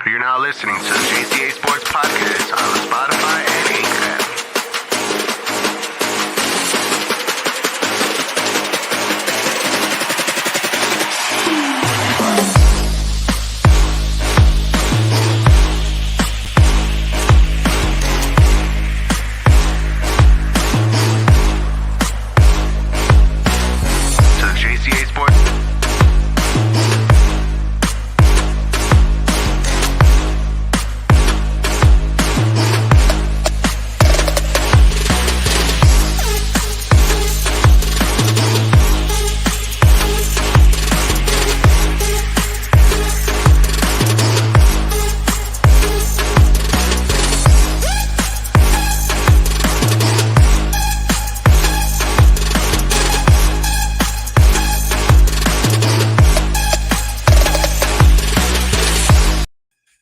You're now listening to the Jca Sports Podcast on Spotify and Anchor. To the Jca Sports.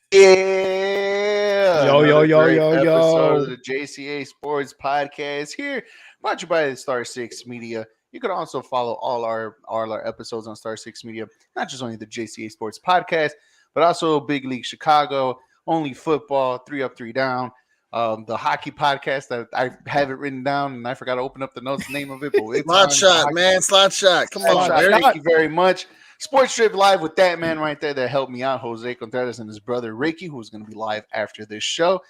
Yeah. Yo. Episode of the Jca Sports Podcast here, brought to you by Star 6 Media. You can also follow all our episodes on Star 6 Media, not just only the Jca Sports Podcast, but also Big League Chicago, Only Football, 3 Up, 3 Down, the hockey podcast that I have it written down and I forgot to open up the notes, name of it. But it's Slot shot, man. Slot shot. Come on, Shot. Eric. Thank you very much. Sports Trip Live with that man right there that helped me out, Jose Contreras, and his brother Ricky, who's going to be live after this show.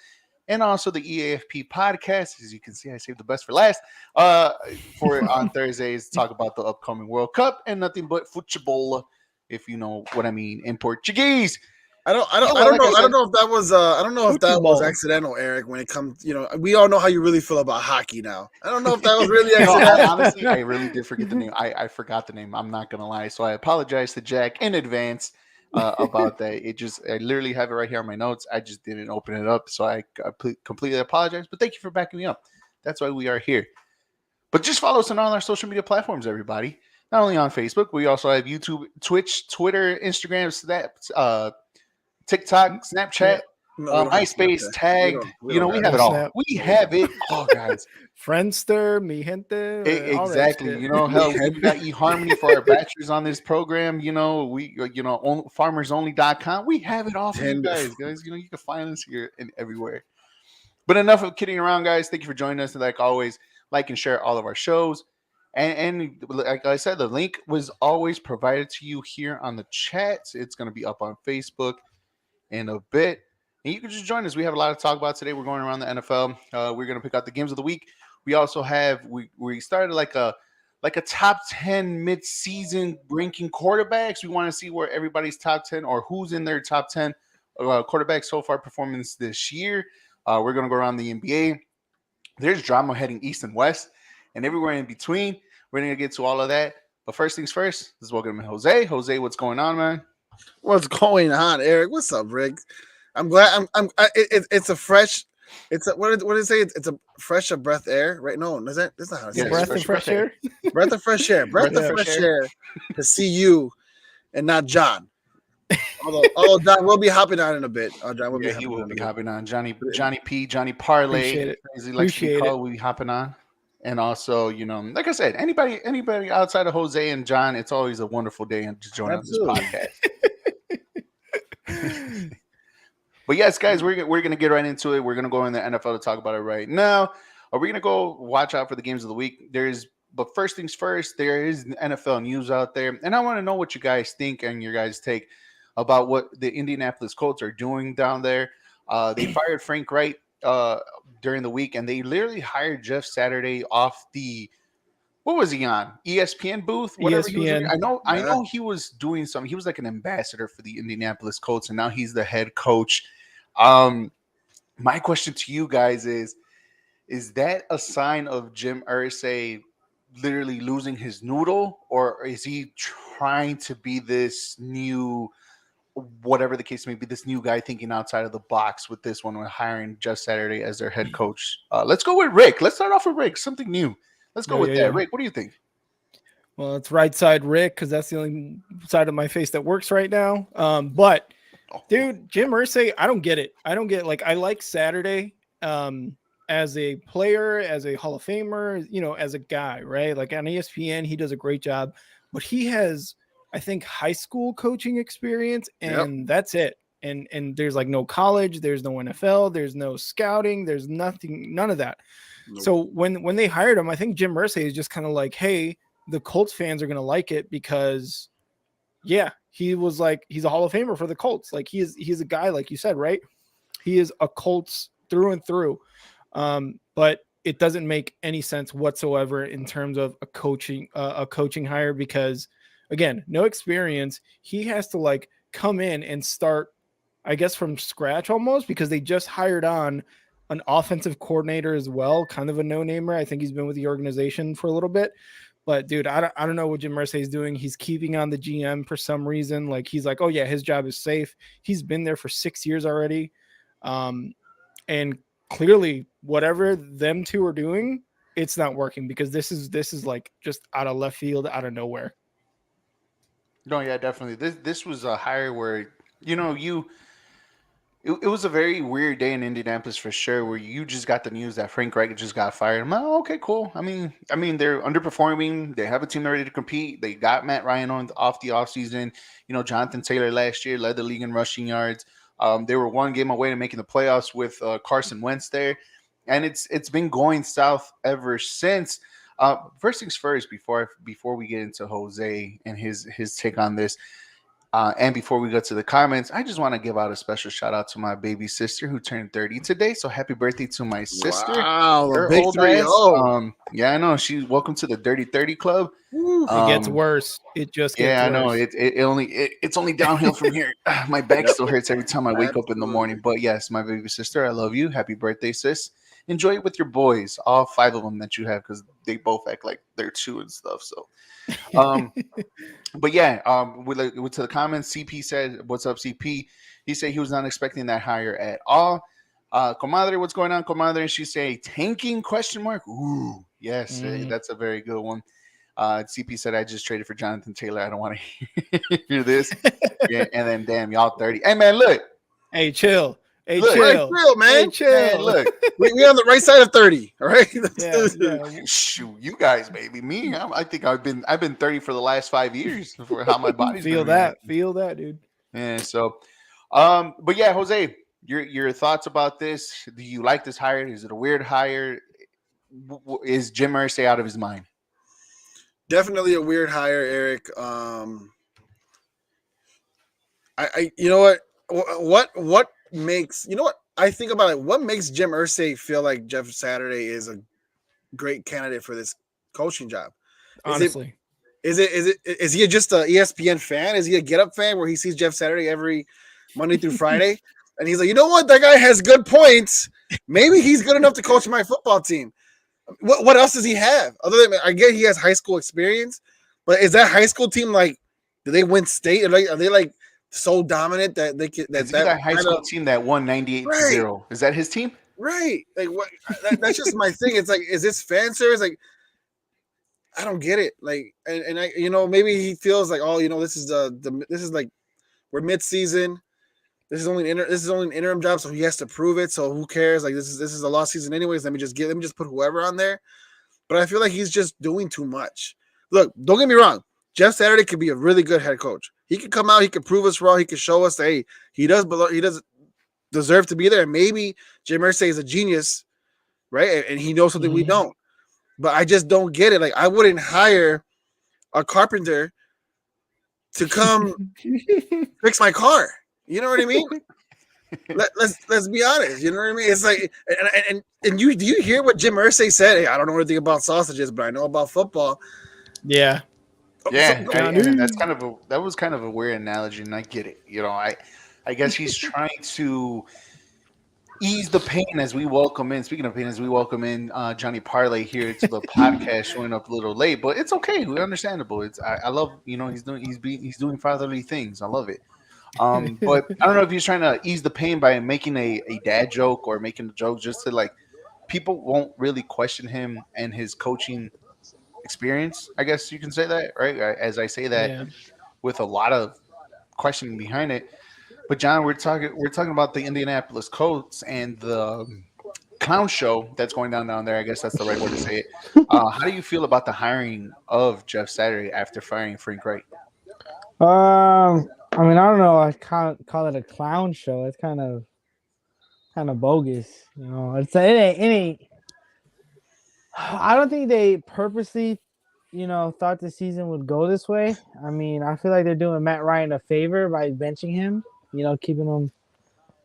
And also the EAFP podcast. As you can see, I saved the best for last. For on Thursdays, talk about the upcoming World Cup and nothing but football, if you know what I mean in Portuguese. I don't know if that was accidental, Eric. When it comes, we all know how you really feel about hockey now. I don't know if that was really accidental. Honestly, I really did forget the name. I forgot the name. I'm not gonna lie. So I apologize to Jack in advance about that. I literally have it right here on my notes. I just didn't open it up, so I completely apologize. But thank you for backing me up. That's why we are here. But just follow us on all our social media platforms, everybody. Not only on Facebook, we also have YouTube, Twitch, Twitter, Instagram, Snap, TikTok, Snapchat, MySpace, tagged. We have it all. Snap. We have it all, guys. Friendster, mi gente. Exactly. Hell, we got eHarmony for our bachelors on this program. We farmersonly.com. We have it all for you guys. You can find us here and everywhere. But enough of kidding around, guys. Thank you for joining us. And like always, like and share all of our shows. And like I said, the link was always provided to you here on the chat. It's going to be up on Facebook in a bit. And you can just join us. We have a lot to talk about today. We're going around the NFL. We're going to pick out the games of the week. We also have we started like a top 10 mid-season ranking quarterbacks. We want to see where everybody's top 10 or who's in their top 10 quarterbacks so far performance this year. We're going to go around the NBA. There's drama heading east and west and everywhere in between. We're going to get to all of that. But first things first, let's welcome Jose. Jose, what's going on, man? What's going on, Eric? What's up, Rick? I'm glad. It's a fresh. What did it say? It's a fresh of breath air, right? No, that's not how it says. Breath of fresh air. Breath of fresh air. Breath of fresh air to see you, and not John. Although John will be hopping on in a bit. John will be hopping on. Johnny P, Johnny Parlay, as he likes to be called, will be hopping on. And also, like I said, anybody outside of Jose and John, it's always a wonderful day and to join on this podcast. But yes, guys, we're gonna get right into it. We're gonna go in the NFL to talk about it right now. Are we gonna go watch out for the games of the week? But first things first, there is NFL news out there, and I want to know what you guys think and your guys' take about what the Indianapolis Colts are doing down there. They fired Frank Wright during the week, and they literally hired Jeff Saturday off the what was he on? ESPN booth? Whatever ESPN. I know he was doing something. He was like an ambassador for the Indianapolis Colts, and now he's the head coach. My question to you guys is that a sign of Jim Irsay literally losing his noodle, or is he trying to be this new, whatever the case may be, this new guy thinking outside of the box with this one, with hiring Jeff Saturday as their head coach? Let's go with Rick. Let's start off with Rick. Something new. Let's go with that. Yeah. Rick, what do you think? Well, it's right side Rick because that's the only side of my face that works right now. But dude, Jim Irsay, I don't get it. I like Saturday as a player, as a Hall of Famer, as a guy, right? Like on ESPN, he does a great job. But he has, I think, high school coaching experience, and that's it. and there's like no college, there's no NFL, there's no scouting, there's nothing, none of that. Nope. So when they hired him, I think Jim Irsay is just kind of like, hey, the Colts fans are gonna like it because, yeah, he was like, he's a Hall of Famer for the Colts. Like he's a guy, like you said, right? He is a Colts through and through. But it doesn't make any sense whatsoever in terms of a coaching hire because, again, no experience. He has to like come in and start, I guess, from scratch almost, because they just hired on an offensive coordinator as well, kind of a no-namer. I think he's been with the organization for a little bit. But dude, I don't know what Jim Irsay is doing. He's keeping on the GM for some reason. Like he's like, oh yeah, his job is safe. He's been there for 6 years already. And clearly whatever them two are doing, it's not working because this is like just out of left field, out of nowhere. No, yeah, definitely. This was a hire where it was a very weird day in Indianapolis for sure, where you just got the news that Frank Reich just got fired. I'm like, oh, okay, cool. I mean, they're underperforming. They have a team ready to compete. They got Matt Ryan off the offseason. Jonathan Taylor last year led the league in rushing yards. They were one game away to making the playoffs with Carson Wentz there, and it's been going south ever since. First things first, before we get into Jose and his take on this. And before we go to the comments, I just want to give out a special shout out to my baby sister who turned 30 today. So happy birthday to my sister. Wow, her big old 3-0. ass. Yeah, I know. She's welcome to the Dirty 30 Club. It gets worse. It just gets yeah, I worse. know. It's only downhill from here. My back still hurts every time I wake up in the morning. But yes, my baby sister, I love you. Happy birthday, sis. Enjoy it with your boys, all 5 of them that you have, because they both act like they're 2 and stuff. So, but yeah, with to the comments, CP said, "What's up, CP?" He said he was not expecting that hire at all. Comadre, what's going on, Comadre? She say tanking question mark. Ooh, yes, that's a very good one. CP said, "I just traded for Jonathan Taylor. I don't want to hear this." Yeah, and then damn, y'all 30. Hey man, look. Hey, chill. Hey, Look, chill, man. Hey, chill. Man, look. we on the right side of 30. All right. Yeah. Shoot, you guys, baby. Me, I think I've been 30 for the last 5 years for how my body's feel been that. reacting. Feel that, dude. And so, but yeah, Jose, your thoughts about this? Do you like this hire? Is it a weird hire? Is Jim Irsay out of his mind? Definitely a weird hire, Eric. You know what makes, I think about it. What makes Jim Irsay feel like Jeff Saturday is a great candidate for this coaching job? Honestly, is he just a ESPN fan? Is he a Get Up fan where he sees Jeff Saturday every Monday through Friday, and he's like, you know what, that guy has good points. Maybe he's good enough to coach my football team. What else does he have? Other than, I get he has high school experience, but is that high school team like? Do they win state? Are they like so dominant that they can? That high school team that won 98-0. Is that his team? Right. Like what? That's just my thing. It's like, is this fan service? Like, I don't get it. Like, and I, maybe he feels like, oh, this is this is like, we're mid season. This is only an interim job, so he has to prove it. So who cares? Like, this is a lost season anyways. Let me just put whoever on there. But I feel like he's just doing too much. Look, don't get me wrong. Jeff Saturday could be a really good head coach. He could come out, he could prove us wrong, he could show us that, hey, he does deserve to be there. Maybe Jim Irsay is a genius, right? And he knows something we don't. But I just don't get it. Like, I wouldn't hire a carpenter to come fix my car. You know what I mean? Let's be honest. You know what I mean? It's like, and do you hear what Jim Irsay said? Hey, I don't know anything about sausages, but I know about football. Yeah. Yeah, and that was kind of a weird analogy, and I get it. I guess he's trying to ease the pain as we welcome in. Speaking of pain, as we welcome in Johnny Parlay here to the podcast, showing up a little late, but it's okay. We're understandable. I love he's doing fatherly things. I love it. But I don't know if he's trying to ease the pain by making a dad joke or making a joke just to, like, people won't really question him and his coaching experience. I guess you can say that, right? As I say that with a lot of questioning behind it. But John, we're talking about the Indianapolis Colts and the clown show that's going down there. I guess that's the right word to say it. How do you feel about the hiring of Jeff Saturday after firing Frank Reich? I mean, I don't know. I can't call it a clown show. It's kind of bogus. You know, it ain't. I don't think they purposely, thought the season would go this way. I mean, I feel like they're doing Matt Ryan a favor by benching him. Keeping him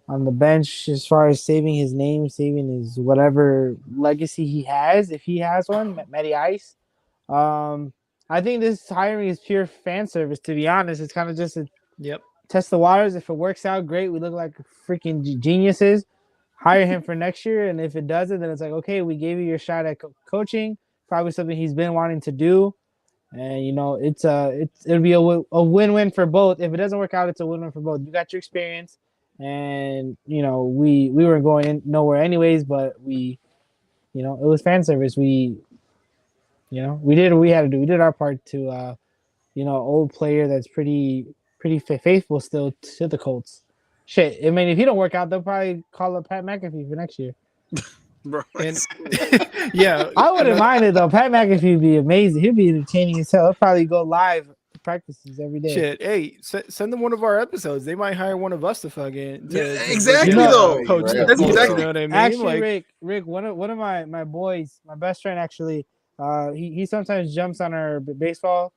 on the bench as far as saving his name, saving his whatever legacy he has, if he has one, Matty Ice. I think this hiring is pure fan service. To be honest, it's kind of just a test the waters. If it works out, great. We look like freaking geniuses. Hire him for next year, and if it doesn't, then it's like, okay, we gave you your shot at coaching. Probably something he's been wanting to do, and it'll be a win-win for both. If it doesn't work out, it's a win-win for both. You got your experience, and we were going in nowhere anyways, but it was fan service. We did what we had to do. We did our part to old player that's pretty faithful still to the Colts. Shit, I mean, if he don't work out, they'll probably call up Pat McAfee for next year. Bro, And yeah, I wouldn't mind it though. Pat McAfee would be amazing. He'd be entertaining as hell. He'll probably go live to practices every day. shit. Hey, send them one of our episodes. They might hire one of us to fucking exactly though. coach. Right. That's You exactly. know what I mean? Actually, Rick, one of my boys, my best friend, actually, he sometimes jumps on our baseball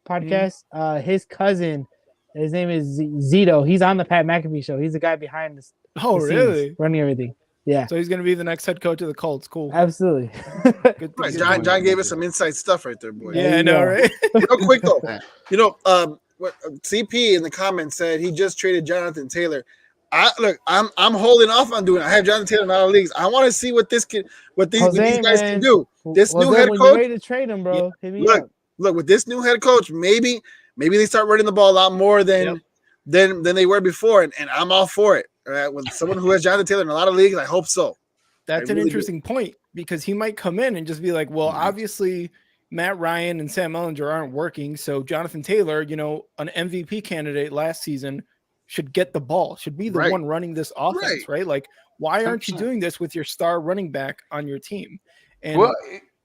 podcast. His cousin, his name is Zito. He's on the Pat McAfee show. He's the guy behind this. Oh, the scenes, really? running everything. Yeah, So he's gonna be the next head coach of the Colts. Cool. absolutely. Good Right, to John gave us some inside stuff right there, boy. Yeah, I know, right? Real quick though, what CP in the comments said he just traded Jonathan Taylor. I'm holding off on doing it. I have Jonathan Taylor in all leagues. I want to see what these guys can do. This new head when coach, you're ready to trade him, bro, hit me up. look with this new head coach, maybe they start running the ball a lot more than they were before, and I'm all for it. All right, with someone who has Jonathan Taylor in a lot of leagues, I hope so. That's I an really interesting point because he might come in and just be like, well, obviously Matt Ryan and Sam Ellinger aren't working. So Jonathan Taylor, an MVP candidate last season, should get the ball, should be the one running this offense, right? Like, why aren't you 100%. doing this with your star running back on your team? And Well,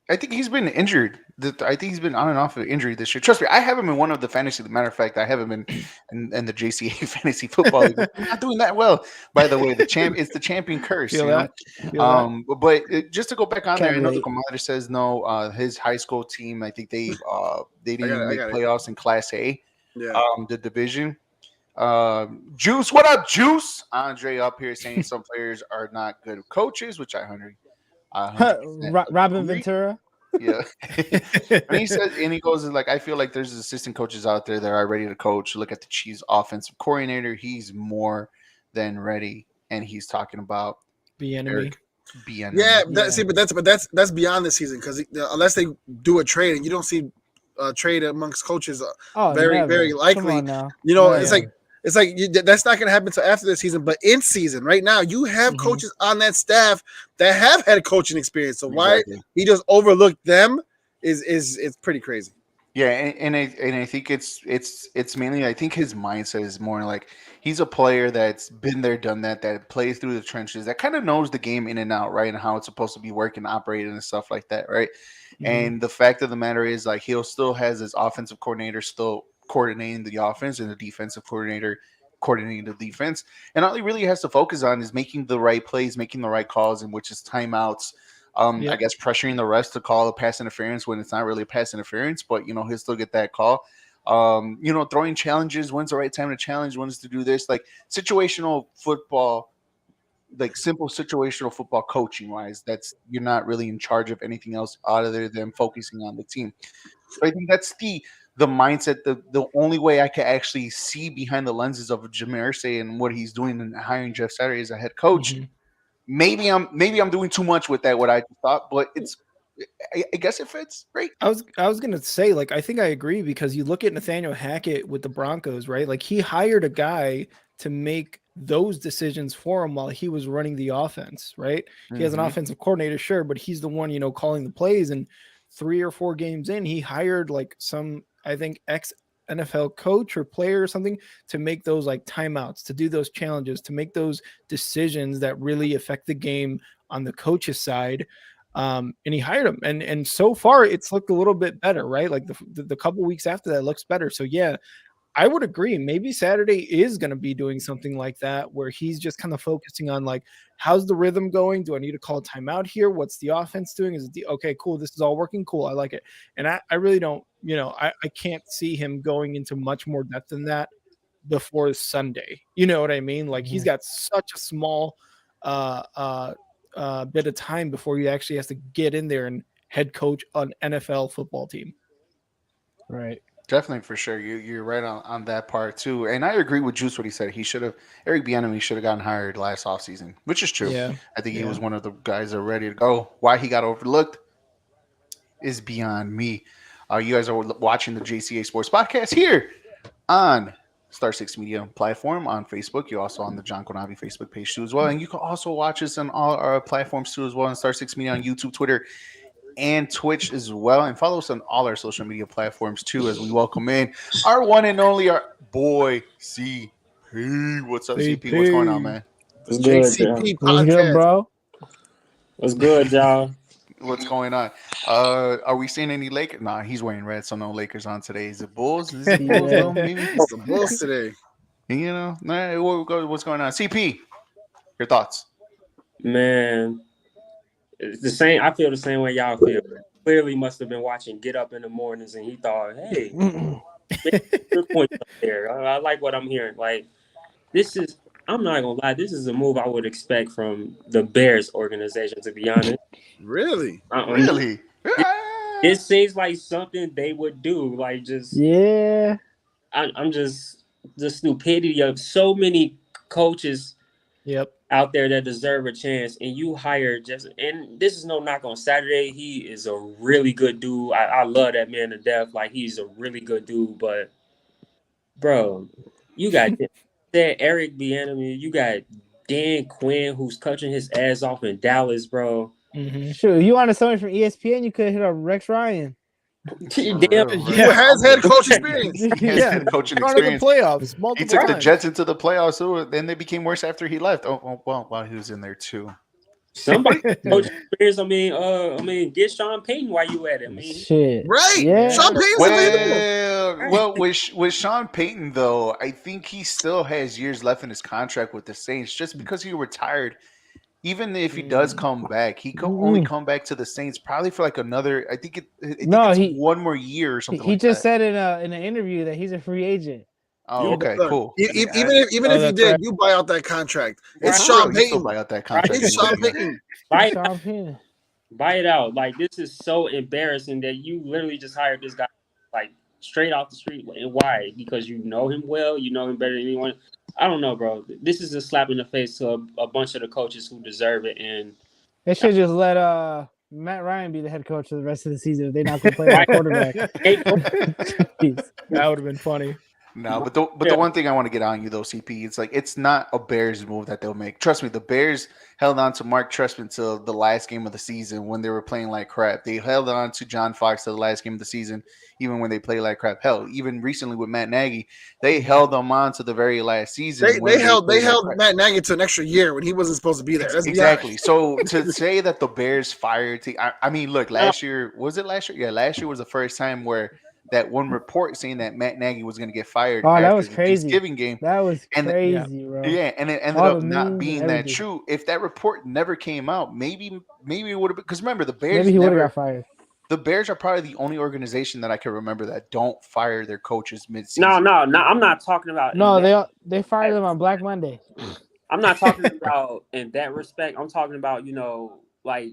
I think he's been injured. I think he's been on and off of injury this year. Trust me, I have him in one of the fantasy. As a matter of fact, I have him in the JCA fantasy football league. I'm not doing that well, by the way. It's the champion curse. Feel You know? that? Feel that? But just to go back on there, I know the relate. commander says no. His high school team, I think they didn't make got it. playoffs in Class A, Yeah. the division. Juice, what up, Juice? Andre up here saying some players are not good coaches, which I 100% Robin agree. Ventura. Yeah. And he goes like, I feel like there's assistant coaches out there that are ready to coach. Look at the Chiefs offensive coordinator. He's more than ready. And he's talking about Be enemy. Eric Bieniemy. Yeah, but that's beyond the season because unless they do a trade and you don't see a trade amongst coaches, very never. likely. Come on now. It's like that's not going to happen until after the season. But in season, right now, you have coaches on that staff that have had coaching experience. So why he just overlooked them is pretty crazy. Yeah, and I think it's mainly, I think his mindset is more like he's a player that's been there, done that plays through the trenches, that kind of knows the game in and out, right, and how it's supposed to be working, operating, and stuff like that, right? And the fact of the matter is, like, he'll still has his offensive coordinator still coordinating the offense and the defensive coordinator coordinating the defense, and all he really has to focus on is making the right plays, making the right calls, and which is timeouts. I guess pressuring the refs to call a pass interference when it's not really a pass interference, but he'll still get that call. Throwing challenges, when's the right time to challenge, when's to do this, like situational football, like simple situational football coaching wise. That's you're not really in charge of anything else other than focusing on the team. So I think that's the mindset. The only way I can actually see behind the lenses of Jim Irsay and what he's doing and hiring Jeff Saturday as a head coach. Maybe I'm doing too much with that, what I thought, but I guess it fits. Great. I was gonna say, like, I think I agree because you look at Nathaniel Hackett with the Broncos, right? Like, he hired a guy to make those decisions for him while he was running the offense, right? He has an offensive coordinator, sure, but he's the one, calling the plays. And 3 or 4 games in, he hired like some, I think, ex-NFL coach or player or something to make those like timeouts, to do those challenges, to make those decisions that really affect the game on the coach's side. And he hired him, and so far it's looked a little bit better, right? Like the couple weeks after that looks better. So yeah, I would agree. Maybe Saturday is going to be doing something like that, where he's just kind of focusing on like, how's the rhythm going? Do I need to call a timeout here? What's the offense doing? Is it okay? Cool. This is all working. Cool. I like it. And I really don't. I can't see him going into much more depth than that before Sunday. You know what I mean? Like he's got such a small bit of time before he actually has to get in there and head coach an NFL football team. Right. Definitely, for sure. You're right on that part too. And I agree with Juice what he said. Eric Bieniemy should have gotten hired last offseason, which is true. Yeah. I think he was one of the guys that are ready to go. Why he got overlooked is beyond me. You guys are watching the Jca Sports podcast here on Star 6 Media platform on Facebook. You're also on the John Konabi Facebook page too as well. And you can also watch us on all our platforms too as well on Star 6 Media on YouTube, Twitter, and Twitch as well. And follow us on all our social media platforms too as we welcome in our one and only, our boy CP. What's up, CP? What's going on, man? This Good, JCP What's good, podcast. bro? What's good, y'all? What's going on? Are we seeing any Lakers? Nah, he's wearing red, so no Lakers on today. Is it Bulls? Is it Bulls Yeah. though, maybe? It's the Bulls today. What's going on? CP, your thoughts? Man, it's the same. I feel the same way y'all feel. Clearly, must have been watching Get Up in the mornings, and he thought, "Hey, good point up there. I like what I'm hearing. Like, this is. I'm not gonna lie. This is a move I would expect from the Bears organization. To be honest, Really? Really? it seems like something they would do. Like, just Yeah. I'm just the stupidity of so many coaches. Yep. Out there that deserve a chance, and you hire and this is no knock on Saturday. He is a really good dude. I love that man to death. Like, he's a really good dude, but bro, you got that Eric Bieniemy, you got Dan Quinn, who's coaching his ass off in Dallas, bro. Mm-hmm. Shoot, you wanted somebody from ESPN, you could hit up Rex Ryan. Damn, Who has head coach experience? He has head coaching Gone to the experience. playoffs He multiple took the times. Jets into the playoffs, so then they became worse after he left. Well, while he was in there too. somebody coach experience. I mean, get Sean Payton while you at it. I mean, Shit. Right. Yeah. Sean Payton's available. Well, with Sean Payton though, I think he still has years left in his contract with the Saints. Just because he retired, even if he does come back, he can only come back to the Saints probably for like another. I think it's one more year or something. He like just that. said in an interview that he's a free agent. Oh, okay, Look, cool. Even if you did, right. you buy out that contract. It's For Sean real, you still Payton. buy out that contract. It's Sean Payton. buy Sean Payton. it out. Like, this is so embarrassing that you literally just hired this guy like straight off the street. And why? Because you know him well. You know him better than anyone. I don't know, bro. This is a slap in the face to a bunch of the coaches who deserve it. And They should just let Matt Ryan be the head coach for the rest of the season if they're not going to play our quarterback. Jeez. That would have been funny. No, but the one thing I want to get on you though, CP, it's like it's not a Bears move that they'll make. Trust me, the Bears held on to Mark Trestman till the last game of the season when they were playing like crap. They held on to John Fox till the last game of the season, even when they played like crap. Hell, even recently with Matt Nagy, they held them on to the very last season. They held Matt Nagy to an extra year when he wasn't supposed to be there. Exactly. So to say that the Bears fired, I mean, look, last year was it last year? Yeah, last year was the first time where that one report saying that Matt Nagy was going to get fired. Oh, that after was the crazy. Thanksgiving game. That was And crazy, bro. Yeah, and it ended All up the not memes being and that everything. true. If that report never came out, maybe it would have been, because remember the Bears. Maybe he would have got fired. The Bears are probably the only organization that I can remember that don't fire their coaches mid-season. no, I'm not talking about. No, they fired him on Black Monday. I'm not talking about in that respect. I'm talking about, like,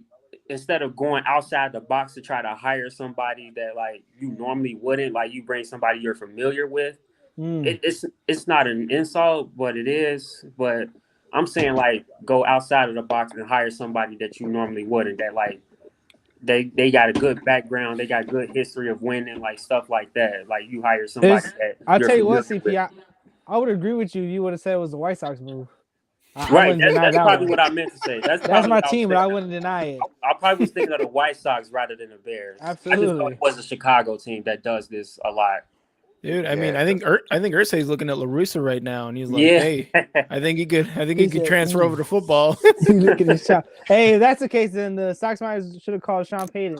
instead of going outside the box to try to hire somebody that like you normally wouldn't, like you bring somebody you're familiar with. It's not an insult, but it is. But I'm saying like go outside of the box and hire somebody that you normally wouldn't. That like they got a good background, they got good history of winning, like stuff like that. Like you hire somebody that I'll you're tell you what, familiar with. CP, I would agree with you. You would have said it was the White Sox move. I Right, wouldn't deny that's that probably one. what I meant to say. That's my what I team, was but I thinking. wouldn't deny it. I probably was thinking of the White Sox rather than the Bears. I just thought Absolutely. it was a Chicago team that does this a lot. Dude, I mean, I think Irsay's looking at LaRussa right now, and he's like, Yeah. "Hey, I think he could said, transfer over to football." Look at this shot. Hey, if that's the case, then the Sox might should have called Sean Payton.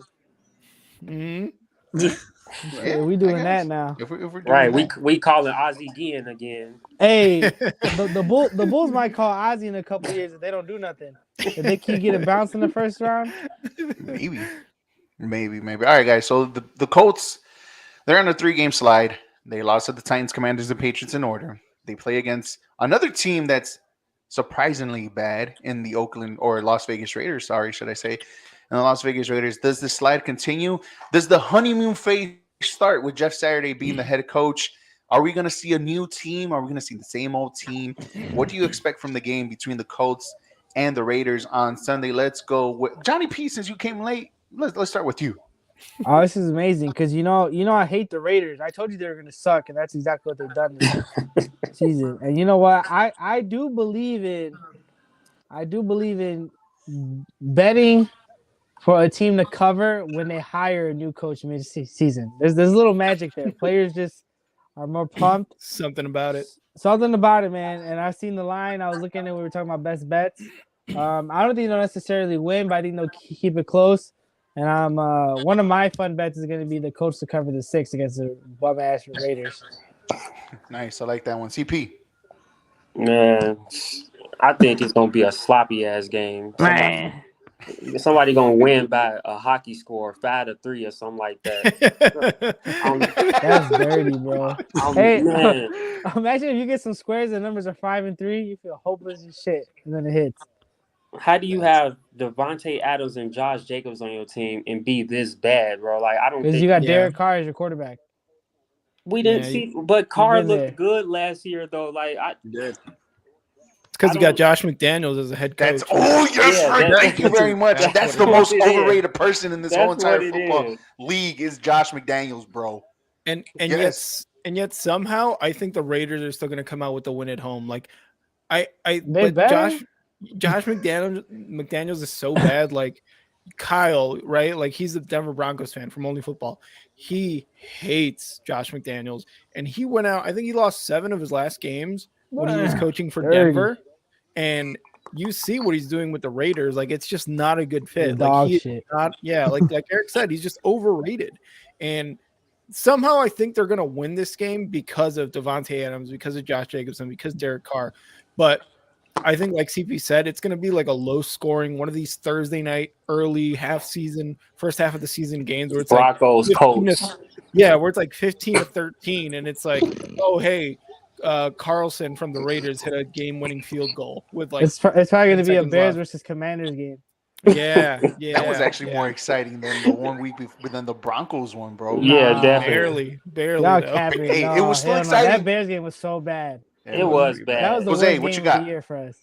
Mhm. Yeah, we I doing that guess. now. If we're doing Right, that. we calling Ozzy Guillen again. Hey, the Bulls might call Ozzy in a couple of years if they don't do nothing. If they keep getting bounced in the first round. Maybe. All right, guys. So the Colts, they're on a 3-game slide. They lost to the Titans, Commanders, and Patriots in order. They play against another team that's surprisingly bad in the Oakland or Las Vegas Raiders. Sorry, should I say? And the Las Vegas Raiders. Does the slide continue? Does the honeymoon phase start with Jeff Saturday being the head coach? Are we going to see a new team? Are we going to see the same old team? What do you expect from the game between the Colts and the Raiders on Sunday? Let's go with Johnny P. Since you came late, let's start with you. Oh, this is amazing because I hate the Raiders. I told you they were gonna suck, and that's exactly what they've done this season. And you know what? I do believe in betting for a team to cover when they hire a new coach mid-season. There's a little magic there. Players just are more pumped. Something about it. Something about it, man. And I've seen the line. I was looking at we were talking about best bets. I don't think they'll necessarily win, but I think they'll keep it close. And I'm one of my fun bets is going to be the Colts to cover the 6 against the bum ass Raiders. Nice, I like that one. CP. Man, I think it's gonna be a sloppy ass game. Somebody gonna win by a hockey score, 5-3 or something like that. That's dirty, bro. Hey, man. Imagine if you get some squares and numbers are 5 and 3, you feel hopeless as shit, and then it hits. How do you have Devontae Adams and Josh Jacobs on your team and be this bad, bro? Like I don't because think you got Derek Carr as your quarterback. We didn't see, but Carr been there. looked good last year, though. Like I did. It's because you got Josh McDaniels as a head coach. Thank you very much. That's the most overrated person in this whole entire football league is Josh McDaniels, bro. And yet somehow I think the Raiders are still going to come out with the win at home. Like Josh McDaniels is so bad. Like Kyle, right? Like he's a Denver Broncos fan from Only Football. He hates Josh McDaniels, and he went out. I think he lost 7 of his last games when he was coaching for Denver. And you see what he's doing with the Raiders. Like it's just not a good fit. Dog shit. Like Eric said, he's just overrated. And somehow I think they're gonna win this game because of Devontae Adams, because of Josh Jacobs, and because Derek Carr. But I think, like CP said, it's going to be like a low-scoring one of these Thursday night early first half of the season games where it's Broncos, Colts. Yeah, where it's like 15-13, and it's like, oh hey, Carlson from the Raiders hit a game-winning field goal with like. It's probably going to be a Bears versus Commanders game. Yeah. That was actually more exciting than the one week than the Broncos one, bro. Yeah, definitely. Barely. Hey, it was so exciting. That Bears game was so bad. It was bad. That was the Jose, worst what game you got? of the year for us.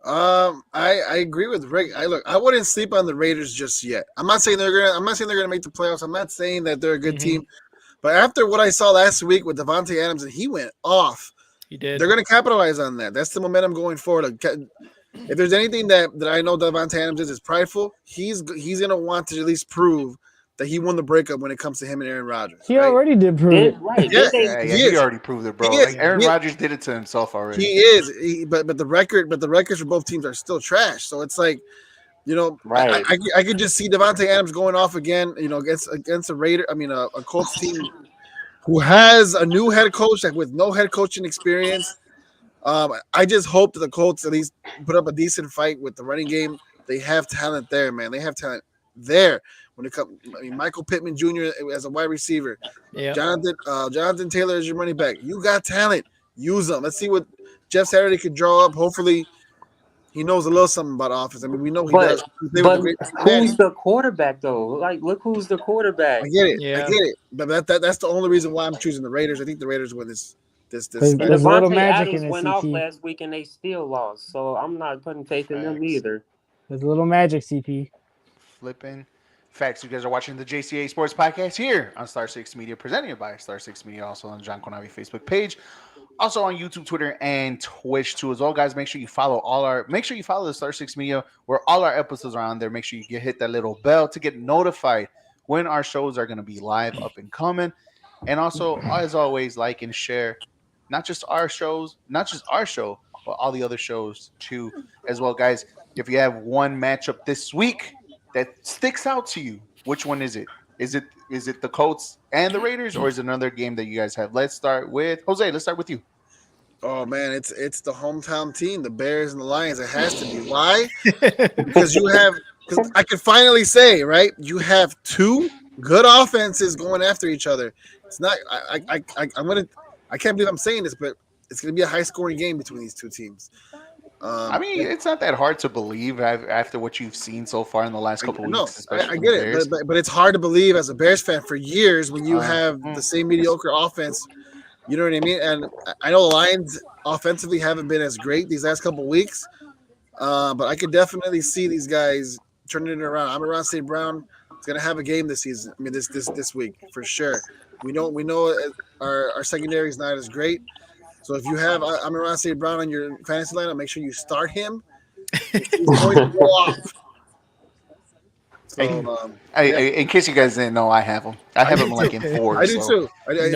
I agree with Rick. I wouldn't sleep on the Raiders just yet. I'm not saying they're gonna make the playoffs. I'm not saying that they're a good team. But after what I saw last week with Devontae Adams, and he went off. He did. They're gonna capitalize on that. That's the momentum going forward. If there's anything that I know Devontae Adams is prideful, he's gonna want to at least prove that he won the breakup when it comes to him and Aaron Rodgers. He already did prove it. Right. He already proved it, bro. Like Aaron Rodgers did it to himself already. He is. But the records for both teams are still trash. So it's like, right. I could just see Devontae Adams going off again, against a Colts team who has a new head coach with no head coaching experience. I just hope that the Colts at least put up a decent fight with the running game. They have talent there, man. They have talent there. When it comes, Michael Pittman Jr. as a wide receiver, Jonathan Taylor as your running back. You got talent. Use them. Let's see what Jeff Saturday could draw up. Hopefully, he knows a little something about offense. We know he does. But who's the quarterback though? Like, look who's the quarterback. I get it. But that's the only reason why I'm choosing the Raiders. I think the Raiders win this. There's a little magic in it. Went off last week and they still lost, so I'm not putting faith in them either. There's a little magic, CP. Flipping. Facts. You guys are watching the Jca Sports podcast here on Star 6 Media, presented by Star 6 Media, also on John Conavi Facebook page, also on YouTube, Twitter, and Twitch too as well, guys. Make sure you follow the Star 6 Media where all our episodes are on there. Make sure you hit that little bell to get notified when our shows are going to be live, up and coming. And also, as always, like and share not just our show, but all the other shows too as well, guys. If you have one matchup this week that sticks out to you, which one is it? Is it the Colts and the Raiders, or is it another game that you guys have? Let's start with Jose. Let's start with you. Oh man, it's the hometown team, the Bears and the Lions. It has to be. Why? Because I can finally say, right? You have two good offenses going after each other. It's not. I can't believe I'm saying this, but it's gonna be a high scoring game between these two teams. I mean, it's not that hard to believe after what you've seen so far in the last couple of weeks, especially. I get it, but it's hard to believe as a Bears fan for years when you have the same mediocre offense. You know what I mean? And I know the Lions offensively haven't been as great these last couple of weeks, but I could definitely see these guys turning it around. Amon-Ra St. Brown is going to have a game this season. I mean, this week for sure. We know our secondary is not as great. So if you have Amon-Ra St. Brown on your fantasy lineup, make sure you start him. He's going to go off. So, in case you guys didn't know, I have him. I have him like in 4. I do too. I had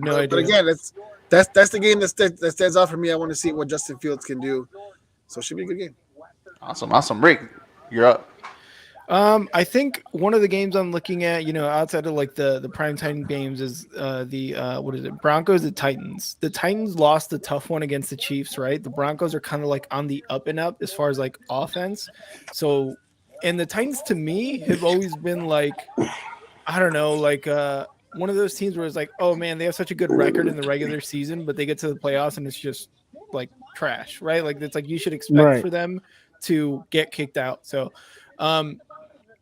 no idea. But again, that's the game that stands out for me. I want to see what Justin Fields can do. So it should be a good game. Awesome. Rick, you're up. I think one of the games I'm looking at, outside of like the primetime games is what is it? Broncos, the Titans. The Titans lost the tough one against the Chiefs, right? The Broncos are kind of like on the up and up as far as like offense. So, and the Titans to me have always been like, I don't know, like one of those teams where it's like, oh man, they have such a good record in the regular season, but they get to the playoffs and it's just like trash, right? Like it's like you should expect for them to get kicked out. So,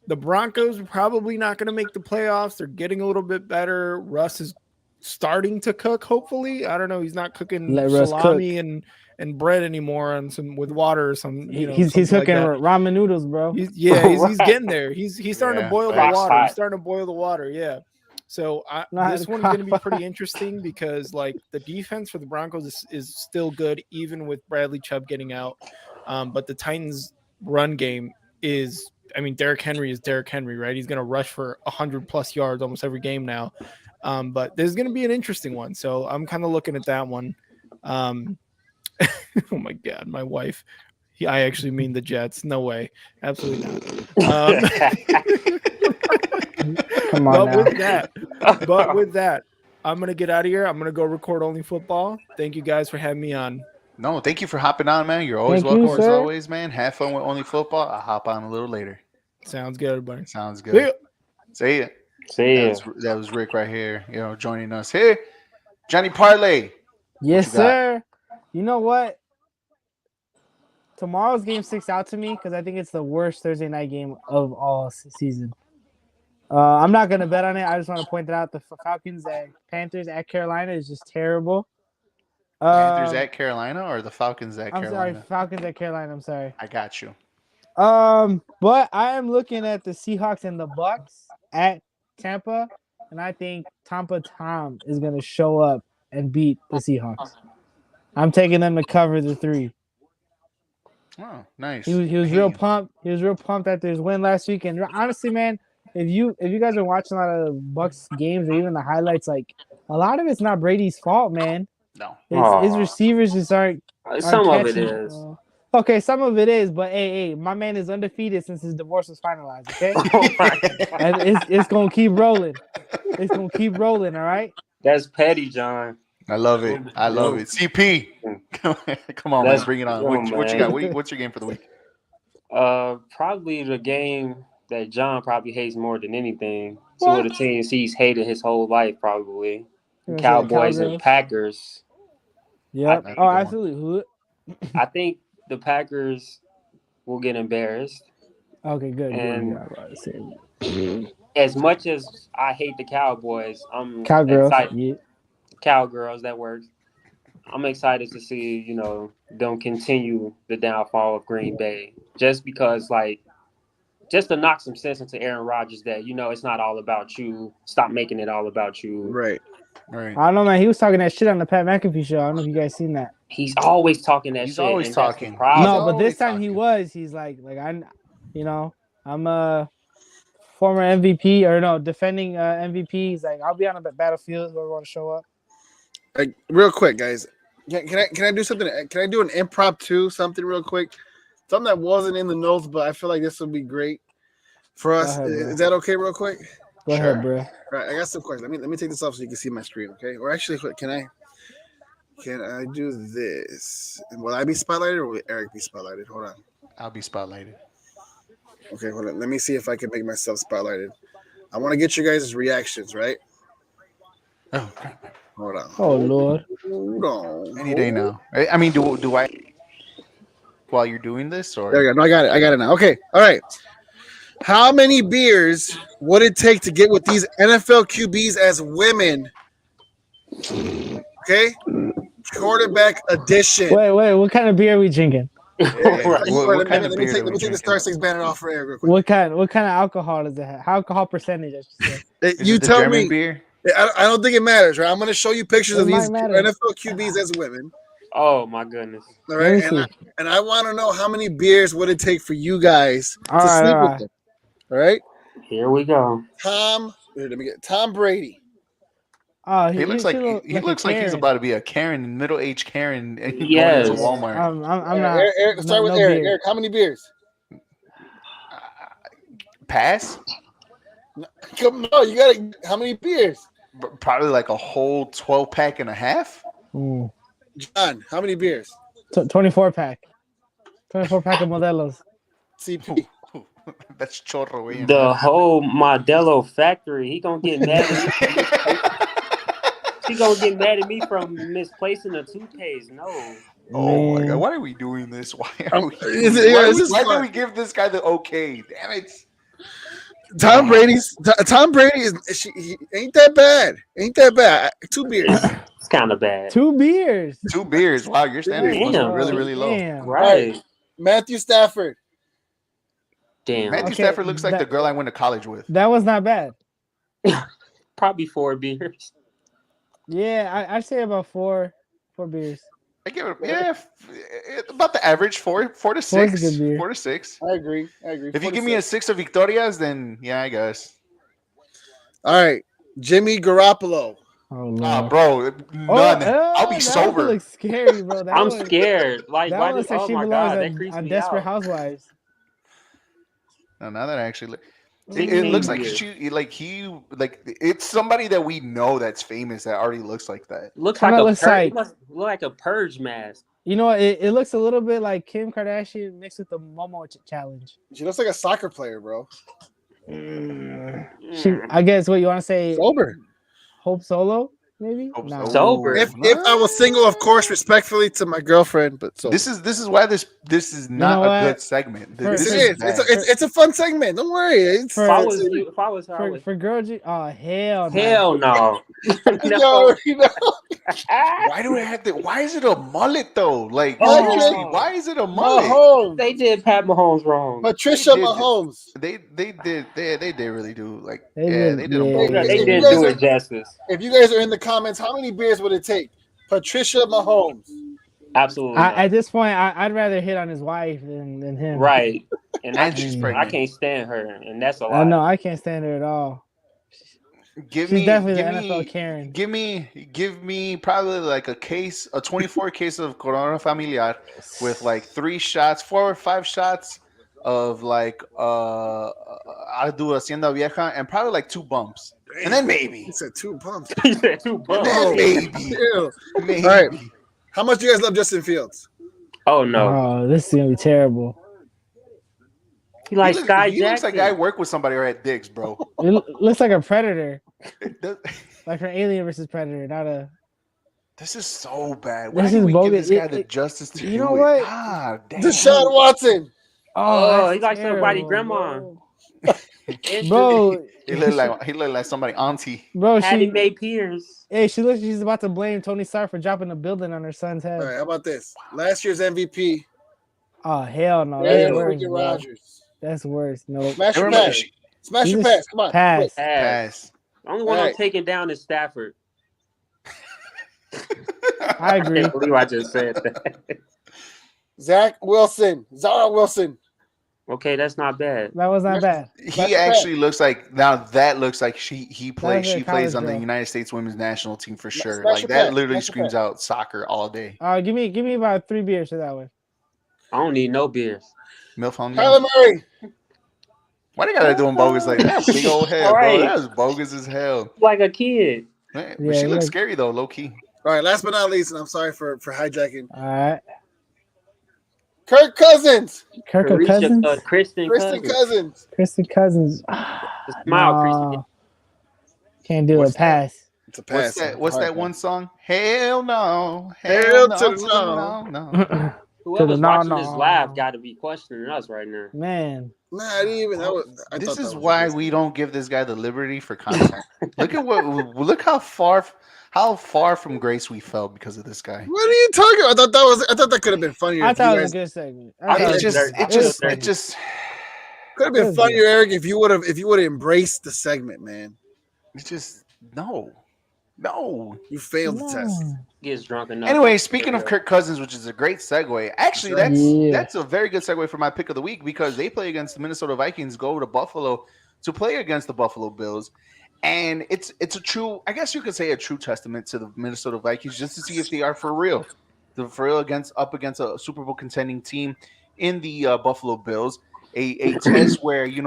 the Broncos are probably not going to make the playoffs. They're getting a little bit better. Russ is starting to cook, hopefully. I don't know. He's not cooking salami and bread anymore with water or some. He's cooking like ramen noodles, bro. He's getting there. He's starting to boil the water. He's starting to boil the water. Yeah. So this one's going to be pretty interesting because like the defense for the Broncos is still good, even with Bradley Chubb getting out. But the Titans' run game is. I mean, Derrick Henry is Derrick Henry, right? He's going to rush for 100+ yards almost every game now. But there's going to be an interesting one. So I'm kind of looking at that one. Oh, my God, my wife. I actually mean the Jets. No way. Absolutely not. Come on but with that, I'm going to get out of here. I'm going to go record Only Football. Thank you guys for having me on. No, thank you for hopping on, man. You're always welcome, as always, man. Have fun with Only Football. I'll hop on a little later. Sounds good, everybody. Sounds good. See ya. That was Rick right here, joining us here. Johnny Parlay. Yes, sir. You know what? Tomorrow's game sticks out to me because I think it's the worst Thursday night game of all season. I'm not going to bet on it. I just want to point that out. The Falcons and Panthers at Carolina is just terrible. Panthers at Carolina or the Falcons at Carolina? I'm sorry, Falcons at Carolina. I'm sorry. I got you. But I am looking at the Seahawks and the Bucks at Tampa, and I think Tampa Tom is going to show up and beat the Seahawks. I'm taking them to cover the 3. Oh, nice. He was real pumped. He was real pumped after his win last week. And honestly, man, if you guys are watching a lot of Bucks games or even the highlights, like a lot of it's not Brady's fault, man. No. His receivers just aren't some catching. of it is. Okay, some of it is, but hey, my man is undefeated since his divorce was finalized, okay? And it's going to keep rolling. It's going to keep rolling, all right? That's petty, John. I love it. CP. Come on, man. Bring it on. What you got? What's your game for the week? Probably the game that John probably hates more than anything. Two of the teams he's hated his whole life, probably. Cowboys and Packers. Yep. Absolutely. I think the Packers will get embarrassed. Okay, good. And as much as I hate the Cowboys, I'm excited. Yeah. Cowgirls, that works. I'm excited to see, them continue the downfall of Green Bay. Just because, just to knock some sense into Aaron Rodgers that, it's not all about you. Stop making it all about you. Right. I don't know, man. He was talking that shit on the Pat McAfee show. I don't know if you guys seen that. He's always talking that shit. He's always talking. No, but this time he's like I'm a former MVP defending MVP. He's like, I'll be on the battlefield. Whoever want to show up. Real quick, guys. Can I do something? Can I do an impromptu something real quick? Something that wasn't in the notes, but I feel like this would be great for us. Is that okay, real quick? Go Sure. ahead, bro. All right, I got some questions. Let me take this off so you can see my screen, okay? Or actually, can I do this? And will I be spotlighted or will Eric be spotlighted? Hold on. I'll be spotlighted. Okay, hold on. Let me see if I can make myself spotlighted. I want to get you guys' reactions, right? Oh, Hold on. Oh Lord. Hold on. any day now. I mean, do I while you're doing this or? There you go. No, I got it. I got it now. Okay. All right. How many beers would it take to get with these NFL QBs as women? Okay. Quarterback edition. Wait. What kind of beer are we drinking? Hey, Right. what kind of let beer me do take we the drinking? Star Six banner off for Eric real quick. What kind of alcohol does it have? Alcohol percentage, I should say. Is You it the tell German me. beer? I don't think it matters, right? I'm going to show you pictures It of might these matter. NFL QBs as women. Oh my goodness. All Let me right. see. And I want to know how many beers would it take for you guys All to right, sleep all with right. them. All right. Here we go. Let me get Tom Brady. Oh, He looks like look he looks a like he's Karen. about to be a Karen, middle-aged Karen, and going Yes. into Walmart. I'm not. Eric, start with no Eric. beer. Eric, how many beers? Pass. Come on, you got to. How many beers? Probably like a whole 12-pack and a half. Mm. John, how many beers? 24 pack. 24 pack of Modelos. CP. That's chorro, güey. The whole Modelo factory. He gonna get mad at me. He gonna get mad at me from misplacing the toothpaste. No. Oh my god! Man. Why are we doing this? Why are we? Doing Is this? it- Why, yeah, are this we- is why fun. do we give this guy the okay? Damn it! Tom Brady ain't that bad. Ain't that bad. 2 beers. It's kind of bad. 2 beers. 2 beers. Wow, your standards must be Damn. really, really low. Damn. Right. Matthew Stafford. Damn. Matthew Okay, Stafford looks like that- the girl I went to college with. That was not bad. Probably 4 beers. Yeah, I'd say about 4 beers. I give it, about the average 4 to 6. Four's a good beer. 4 to 6. I agree. If you give me a 6 of Victorias, then yeah, I guess. All right. Jimmy Garoppolo. Oh Lord. Ah, bro, none. I'll be that sober. Looks scary, bro. That I'm one- scared. Like, That why one looks did, like oh she my belongs god, that creeps on me Desperate out. Housewives. No, now that I actually look, it 16 looks like beers. it's somebody that we know that's famous that already looks like that. Looks Kinda like a looks purge. like- It must look like a purge mask. You know what? It looks a little bit like Kim Kardashian mixed with the Momo challenge. She looks like a soccer player, bro. I guess what you want to say. Sober. Hope Solo, maybe. Hope Nah. Sober. If I was single, of course, respectfully to my girlfriend, but so This is why this is not know a what? good segment. For- This it is is. bad. It's a fun segment. Don't worry. It's For- If I was you, if I was her, I would. For girl G. Oh hell no. Hell no. no. You know. Why do I have to? Why is it a mullet though? Like Oh. seriously, why is it a mullet? Mahomes. They did Pat Mahomes wrong. Patricia They did. Mahomes. They did really do like They yeah did, they did them yeah. both. They You didn't guys do are- it justice. If you guys are in the comments, how many beers would it take? Patricia Mahomes. Absolutely not. At this point, I'd rather hit on his wife than him. Right. And And she's I pregnant. can't stand her, and that's a I lot. know I can't stand her at all. Give She's me definitely give the me, NFL Karen. Give me probably like a 24 case of Corona Familiar with like 4 or 5 shots of like I'll do Hacienda Vieja and probably like 2 bumps. And then maybe. He said 2 pumps. He said 2 And bucks. then maybe. Ew. Maybe. All right. How much do you guys love Justin Fields? Oh no. Oh, this is gonna be terrible. He like Sky he looks Jackson. like I work with somebody right at Dick's, bro. It looks like a predator, It does- like from Alien versus Predator, not a. This is so bad. Why This do is we give bogus. this guy It- the it- justice to you do know it? what? Ah, damn. Deshaun Watson. Oh, that's he likes somebody terrible, grandma. Bro, He looked like somebody auntie. bro, Hattie she. Mae Pierce. Hey, she looks. She's about to blame Tony Stark for dropping a building on her son's head. All right, how about this? Last year's MVP, Oh hell no, Aaron that's worse. freaking Bro. Rodgers. That's worse. No, Smash your Remember, pass. Smash your Jesus. pass. Come on. pass. quick. Pass. The only one All I'm right. taking down is Stafford. I I agree. can't believe I just said that. Zach Wilson. Zara Wilson. Okay, that's not bad. That was not bad. He actually looks like she That plays was a college on the girl. United States women's national team for sure. Smash Like your that pass, literally smash your screams pass. out soccer all day. Give me about 3 beers for that one. I don't need no beers. Milf on Kyler Murray. Why they gotta do him bogus like that? Big old head, bro. Right. That was bogus as hell. Like a kid. Man, Yeah, but she looks look. scary though, low key. All right, last but not least, and I'm sorry for hijacking. All right. Kirk Cousins, Kirk Carisha, Cousins. Kristen Kristen Cousins. Cousins. Kristen Cousins. The smile, Kristen. No, can't do What's a pass. It's a pass. What's that one song? Hell no, Hell no, to to the the no. Whoever's no, watching no. this live got to be questioning us right now. Man, Nah, I didn't even. I This thought that is was why a we don't give this guy the liberty for content. Look how far from grace we fell because of this guy. What are you talking about? I thought that could have been funnier. I if you thought it was guys, a good segment. I I thought thought It was just, very- it just, very- it just, could have been funnier, Eric, if you would have embraced the segment, man. it just, no. You failed the test. Gets drunk enough. Anyway, speaking of Kirk Cousins, which is a great segue. Actually, That's right. that's a very good segue for my pick of the week because they play against the Minnesota Vikings, go to Buffalo to play against the Buffalo Bills. And it's a true, I guess you could say a true testament to the Minnesota Vikings just to see if they are for real. For real up against a Super Bowl contending team in the Buffalo Bills. A test where you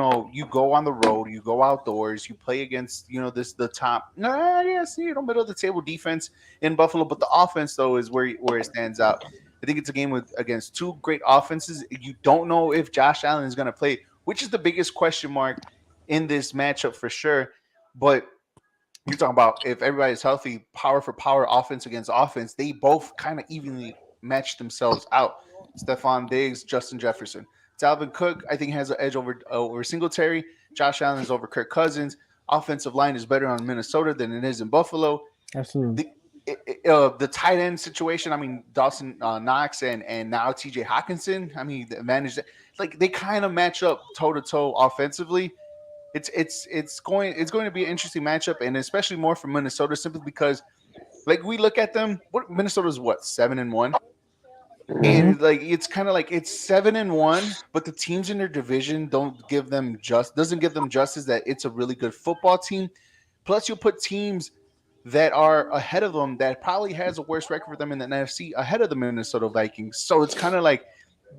go on the road, you go outdoors, you play against the top middle of the table defense in Buffalo, but the offense though is where it stands out. I think it's a game against two great offenses. You don't know if Josh Allen is going to play, which is the biggest question mark in this matchup for sure. But you're talking about if everybody's healthy, power for power, offense against offense, they both kind of evenly match themselves out. Stephon Diggs, Justin Jefferson. Dalvin Cook, I think, has an edge over Singletary. Josh Allen is over Kirk Cousins. Offensive line is better on Minnesota than it is in Buffalo. Absolutely. The tight end situation, I mean, Dawson Knox and now TJ Hawkinson, I mean, they kind of match up toe to toe offensively. It's going to be an interesting matchup, and especially more for Minnesota, simply because like we look at them, Minnesota's 7-1. And it's kind of like it's 7-1, but the teams in their division doesn't give them justice that it's a really good football team. Plus, you put teams that are ahead of them that probably has a worse record for them in the NFC ahead of the Minnesota Vikings. So it's kind of like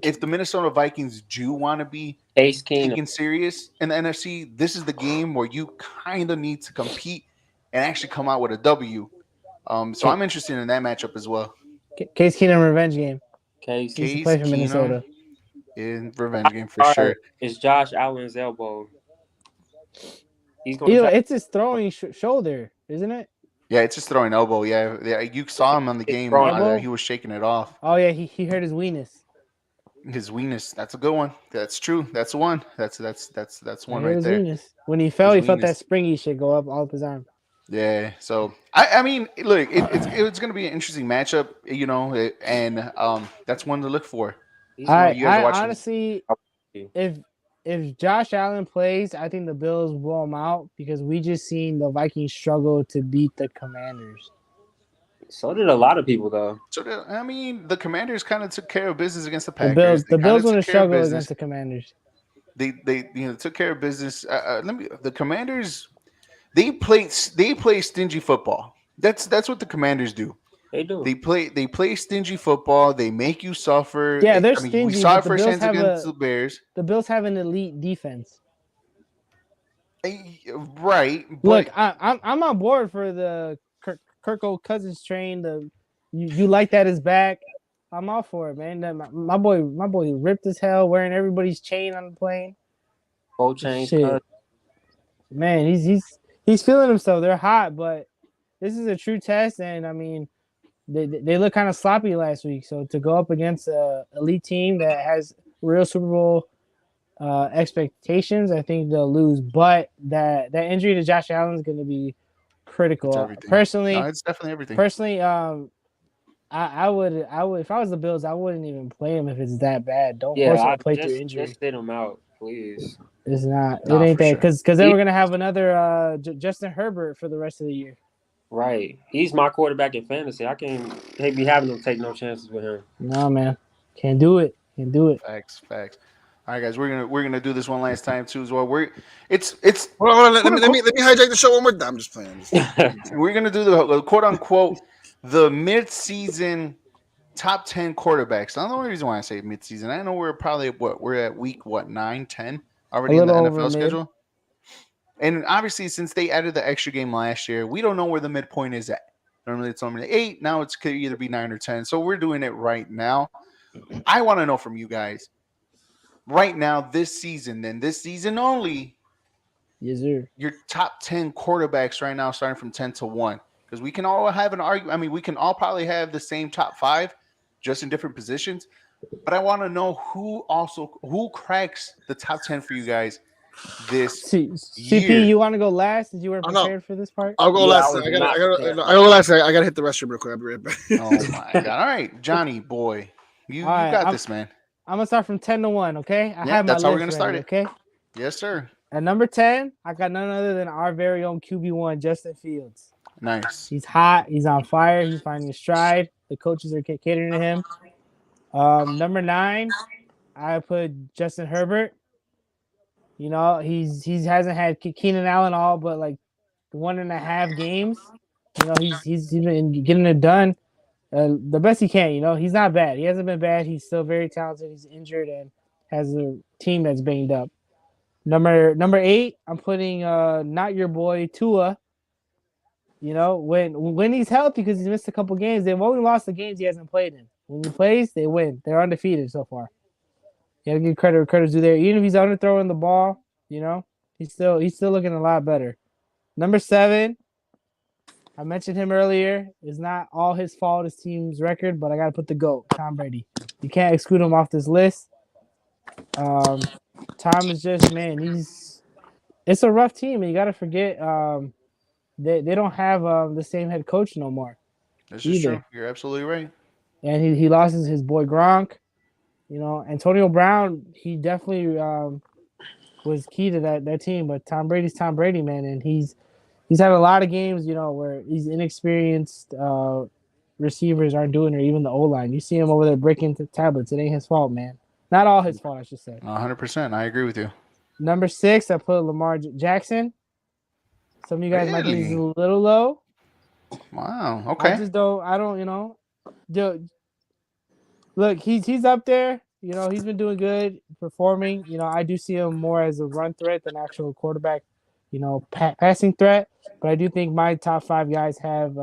if the Minnesota Vikings do want to be taken serious in the NFC, this is the game where you kind of need to compete and actually come out with a W. So I'm interested in that matchup as well. Case Keenum revenge game. Case He's play for Minnesota. In revenge game for sure. It's Josh Allen's elbow. He's going It's his throwing shoulder, isn't it? Yeah, it's just throwing elbow. Yeah, you saw him on the game. He was shaking it off. Oh yeah, he hurt his weenus. His weenus. That's a good one. That's true. That's one. That's one right there. Weenus. When he fell, His he felt weenus. that springy shit go up all up his arm. Yeah. So I mean, look, it's going to be an interesting matchup, and that's one to look for. I honestly, if Josh Allen plays, I think the Bills blow him out because we just seen the Vikings struggle to beat the Commanders. So did a lot of people, though. I mean, the Commanders kind of took care of business against the Packers. The Bills want to struggle against the Commanders. They took care of business. The Commanders, they play stingy football. That's what the Commanders do. They do. They play stingy football. They make you suffer. Yeah, they're stingy. We saw it but the Bills firsthand against the Bears. The Bills have an elite defense. Right. Look, I'm on board for the Kirk Cousins train. You like that is back. I'm all for it, man. My boy ripped as hell, wearing everybody's chain on the plane. Full chain. Man, he's feeling himself. They're hot, but this is a true test, and I mean, they look kind of sloppy last week. So to go up against an elite team that has real Super Bowl expectations, I think they'll lose. But that injury to Josh Allen is going to be critical. Personally, it's definitely everything. Personally, I would if I was the Bills, I wouldn't even play him if it's that bad. Don't force him to play through injury. Just sit him out, please. It's not. It ain't that because then we're gonna have another Justin Herbert for the rest of the year. Right, he's my quarterback in fantasy. I can't be having them take no chances with him. No, man, can't do it. Facts. All right, guys, we're gonna do this one last time too as well. It's. Hold on, let me hijack the show one more time. I'm just playing. We're gonna do the quote unquote the mid-season top 10 quarterbacks. Now, the only reason why I say mid-season, I know we're probably we're at week 9, 10 already in the little NFL over mid. schedule. And obviously, since they added the extra game last year, we don't know where the midpoint is at. Normally, it's only 8. Now it's could either be 9 or 10. So we're doing it right now. I want to know from you guys right now, this season only, Yes, sir. your top 10 quarterbacks right now, starting from 10 to 1. Because we can all have an argument. I mean, we can all probably have the same top 5, just in different positions. But I want to know who cracks the top 10 for you guys this CP, year. you want to go last since you weren't Oh, no. prepared for this part? I'll go Yeah, last. I was I not gotta prepared. go last. I gotta hit the restroom real quick. I'll be right back. Oh my god! All right, Johnny boy, you All right, got this, man. I'm gonna start from 10 to 1. Okay, I Yeah, have my that's how we're list gonna start ready, it. Okay. Yes, sir. At number 10, I got none other than our very own QB1, Justin Fields. Nice. He's hot. He's on fire. He's finding his stride. The coaches are catering to him. Number 9, I put Justin Herbert. You know, he hasn't had Keenan Allen all but like 1.5 games. You know, he's been getting it done the best he can. You know, he's not bad. He hasn't been bad. He's still very talented. He's injured and has a team that's banged up. Number 8, I'm putting not your boy Tua. You know, when he's healthy, because he's missed a couple games, they've only lost the games he hasn't played in. When he plays, they win. They're undefeated so far. You gotta give credit where credit's due there. Even if he's underthrowing the ball, you know, he's still looking a lot better. Number 7, I mentioned him earlier. It's not all his fault, his team's record, but I gotta put the GOAT, Tom Brady. You can't exclude him off this list. Tom is just, man, it's a rough team, and you gotta forget they don't have the same head coach no more. This is true. You're absolutely right. And he lost his boy Gronk. You know, Antonio Brown, he definitely was key to that team. But Tom Brady's Tom Brady, man, and he's had a lot of games, you know, where these inexperienced receivers aren't doing it, or even the O-line. You see him over there breaking tablets. It ain't his fault, man. Not all his fault, I should say. 100%. I agree with you. Number 6, I put Lamar Jackson. Some of you guys might think he's a little low. Wow. Okay. I don't, you know. Look, he's up there. You know, he's been doing good, performing. You know, I do see him more as a run threat than actual quarterback, you know, passing threat. But I do think my top 5 guys have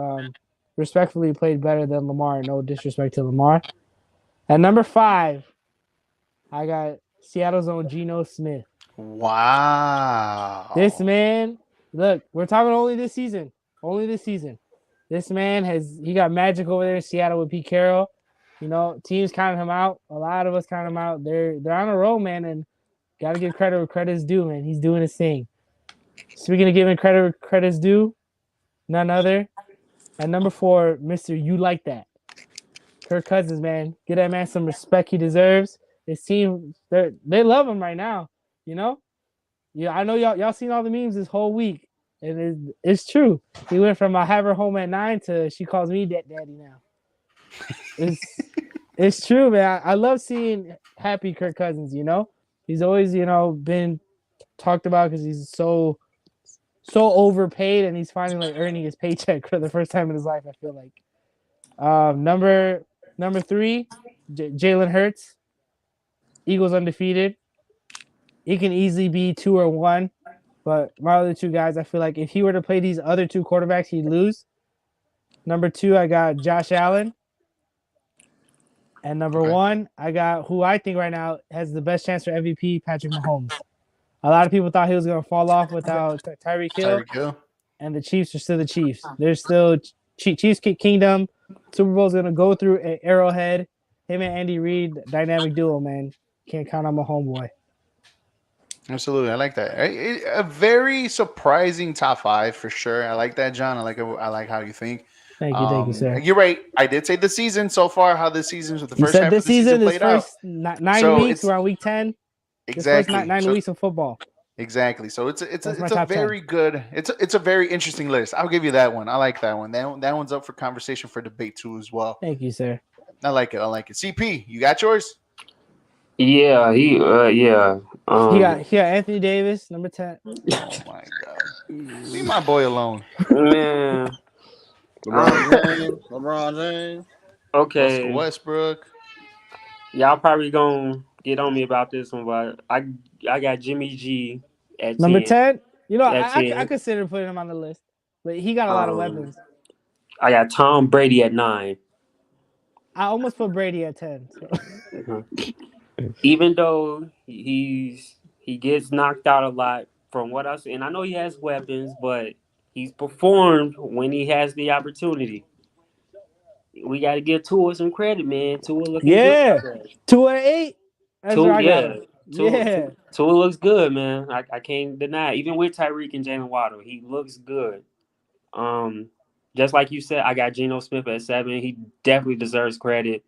respectfully played better than Lamar. No disrespect to Lamar. At number 5, I got Seattle's own Geno Smith. Wow. This man, look, we're talking only this season. Only this season. This man he got magic over there in Seattle with Pete Carroll. You know, teams counted him out. A lot of us count him out. They're on a roll, man, and gotta give credit where credit's due, man. He's doing his thing. Speaking of giving credit where credit's due, none other. At number 4, Mr. You Like That. Kirk Cousins, man. Give that man some respect he deserves. His team, they love him right now. You know? Yeah, I know y'all seen all the memes this whole week. And it's true. He went from I have her home at 9 to she calls me daddy now. It's true, man. I love seeing happy Kirk Cousins, you know? He's always, you know, been talked about because he's so overpaid, and he's finally like earning his paycheck for the first time in his life, I feel like. Number 3, Jalen Hurts. Eagles undefeated. He can easily be 2 or 1. But my other 2 guys, I feel like if he were to play these other 2 quarterbacks, he'd lose. Number 2, I got Josh Allen. And number 1, I got who I think right now has the best chance for MVP, Patrick Mahomes. A lot of people thought he was going to fall off without Tyreek Hill. And the Chiefs are still the Chiefs. They're still Chiefs Kingdom. Super Bowl's going to go through Arrowhead. Him and Andy Reid, dynamic duo, man. Can't count on my homeboy. Absolutely, I like that. A very surprising top 5 for sure. I like that, John. I like how you think. Thank you, sir. You're right. I did say the season so far. How this season's with the first half of the season played out. 9 weeks. We're on week 10. Exactly. First 9 weeks of football. Exactly. So it's a very good. It's a very interesting list. I'll give you that one. I like that one. That one's up for conversation, for debate too as well. Thank you, sir. I like it. CP, you got yours? Yeah, he got Anthony Davis, number 10. Oh my god. Leave my boy alone. Man. LeBron James. Okay. Russell Westbrook. Y'all probably gonna get on me about this one, but I got Jimmy G at Number 10. 10. You know, At I 10. consider putting him on the list, but he got a lot of weapons. I got Tom Brady at 9. I almost put Brady at 10. So. Even though he gets knocked out a lot from what I see, and I know he has weapons, but he's performed when he has the opportunity. We got to give Tua some credit, man. Tua looking Yeah, good. 2 and 8. That's where Tua, I got yeah. him. Yeah. Tua looks good, man. I can't deny it. Even with Tyreek and Jalen Waddle, he looks good. Just like you said, I got Geno Smith at 7. He definitely deserves credit.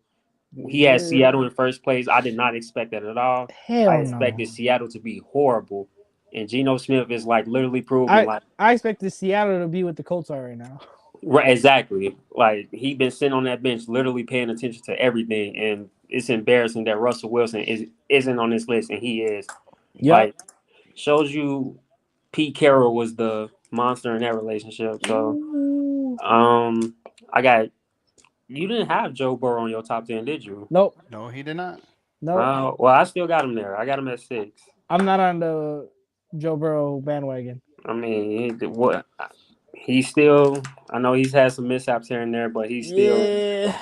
He had Seattle in first place. I did not expect that at all. Hell I no. expected Seattle to be horrible. And Geno Smith is like literally proving I expected Seattle to be what the Colts are right now. right, exactly. Like he been sitting on that bench, literally paying attention to everything, and it's embarrassing that Russell Wilson isn't on this list, and he is. Yep. Like shows you, Pete Carroll was the monster in that relationship. So, I got. You didn't have Joe Burrow on your top 10, did you? Nope. No, he did not. Nope. Well, I still got him there. I got him at 6. I'm not on the Joe Burrow bandwagon. I mean, he's still. I know he's had some mishaps here and there, but he's still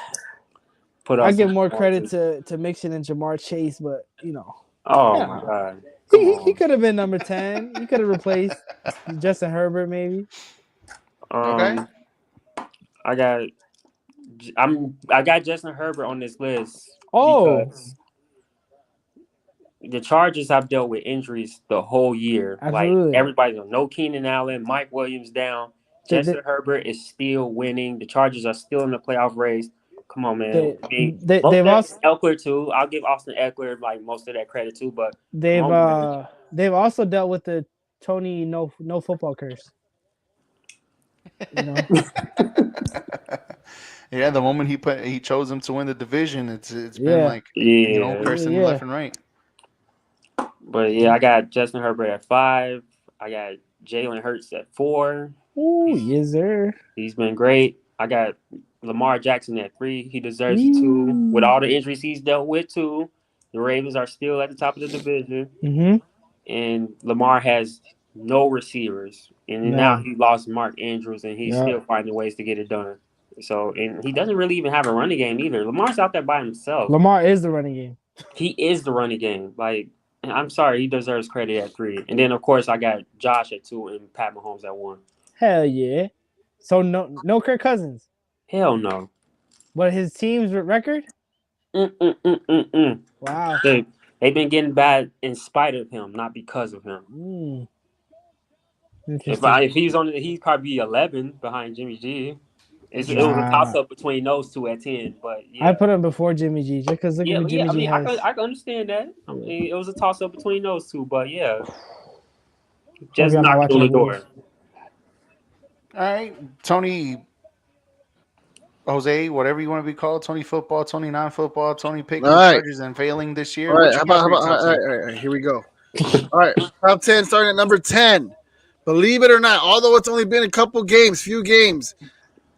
put up. I give more credit to Mixon and Jamar Chase, but Oh my God, he could have been number 10. He could have replaced Justin Herbert, maybe. Okay. I got Justin Herbert on this list. Oh, because the Chargers have dealt with injuries the whole year. Absolutely. Like everybody knows, no Keenan Allen, Mike Williams down. Justin Herbert is still winning. The Chargers are still in the playoff race. Come on, man. They've also Eckler too. I'll give Austin Eckler like most of that credit too, but they've also dealt with the Tony no football curse. Yeah, the moment he chose him to win the division, it's been like cursing left and right. But yeah, I got Justin Herbert at 5. I got Jalen Hurts at 4. Oh, yes, sir. He's been great. I got Lamar Jackson at 3. He deserves it too. With all the injuries he's dealt with too, the Ravens are still at the top of the division. Mm-hmm. And Lamar has no receivers. And now he lost Mark Andrews, and he's still finding ways to get it done. So, and he doesn't really even have a running game either. Lamar's out there by himself. Lamar is the running game. He is the running game. Like, I'm sorry, he deserves credit at 3. And then, of course, I got Josh at 2 and Pat Mahomes at 1. Hell yeah. So no Kirk Cousins. Hell no. But his team's record? Wow. They've been getting bad in spite of him, not because of him. If he's on, he'd probably be 11 behind Jimmy G. It was a toss-up between those two at 10, but yeah. I put him before Jimmy G just because look at what Jimmy G has. I can understand that. I mean, it was a toss-up between those two, but yeah. Just knocked on the door. All right, Tony, Jose, whatever you want to be called, Tony Football, Tony Non-Football, Tony picking the Chargers and failing this year. All right, all right, here we go. All right, top 10 starting at number 10. Believe it or not, although it's only been a few games,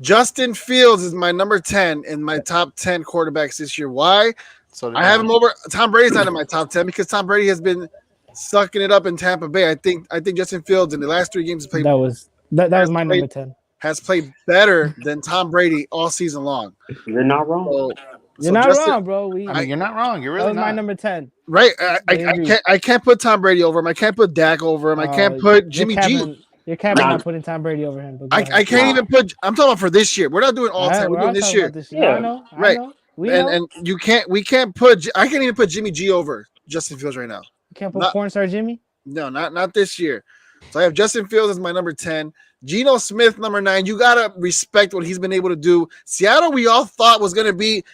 Justin Fields is my number 10 in my top 10 quarterbacks this year. Why? So I have him over Tom Brady's not in my top 10 because Tom Brady has been sucking it up in Tampa Bay. I think Justin Fields in the last 3 games has played. That was my number 10. Has played better than Tom Brady all season long. You're not wrong. You're not wrong, bro. You're not wrong. You're really not. my number 10. Right. I can't put Tom Brady over him. I can't put Dak over him. I can't put Jimmy G. You're not putting Tom Brady over him. I can't even put. I'm talking about for this year. We're not doing all time. We're doing this year. Yeah, I know. Right. And you can't. We can't put. I can't even put Jimmy G over Justin Fields right now. You can't put porn star Jimmy. No, not this year. So I have Justin Fields as my number 10. Geno Smith, number 9. You gotta respect what he's been able to do. Seattle, we all thought was gonna be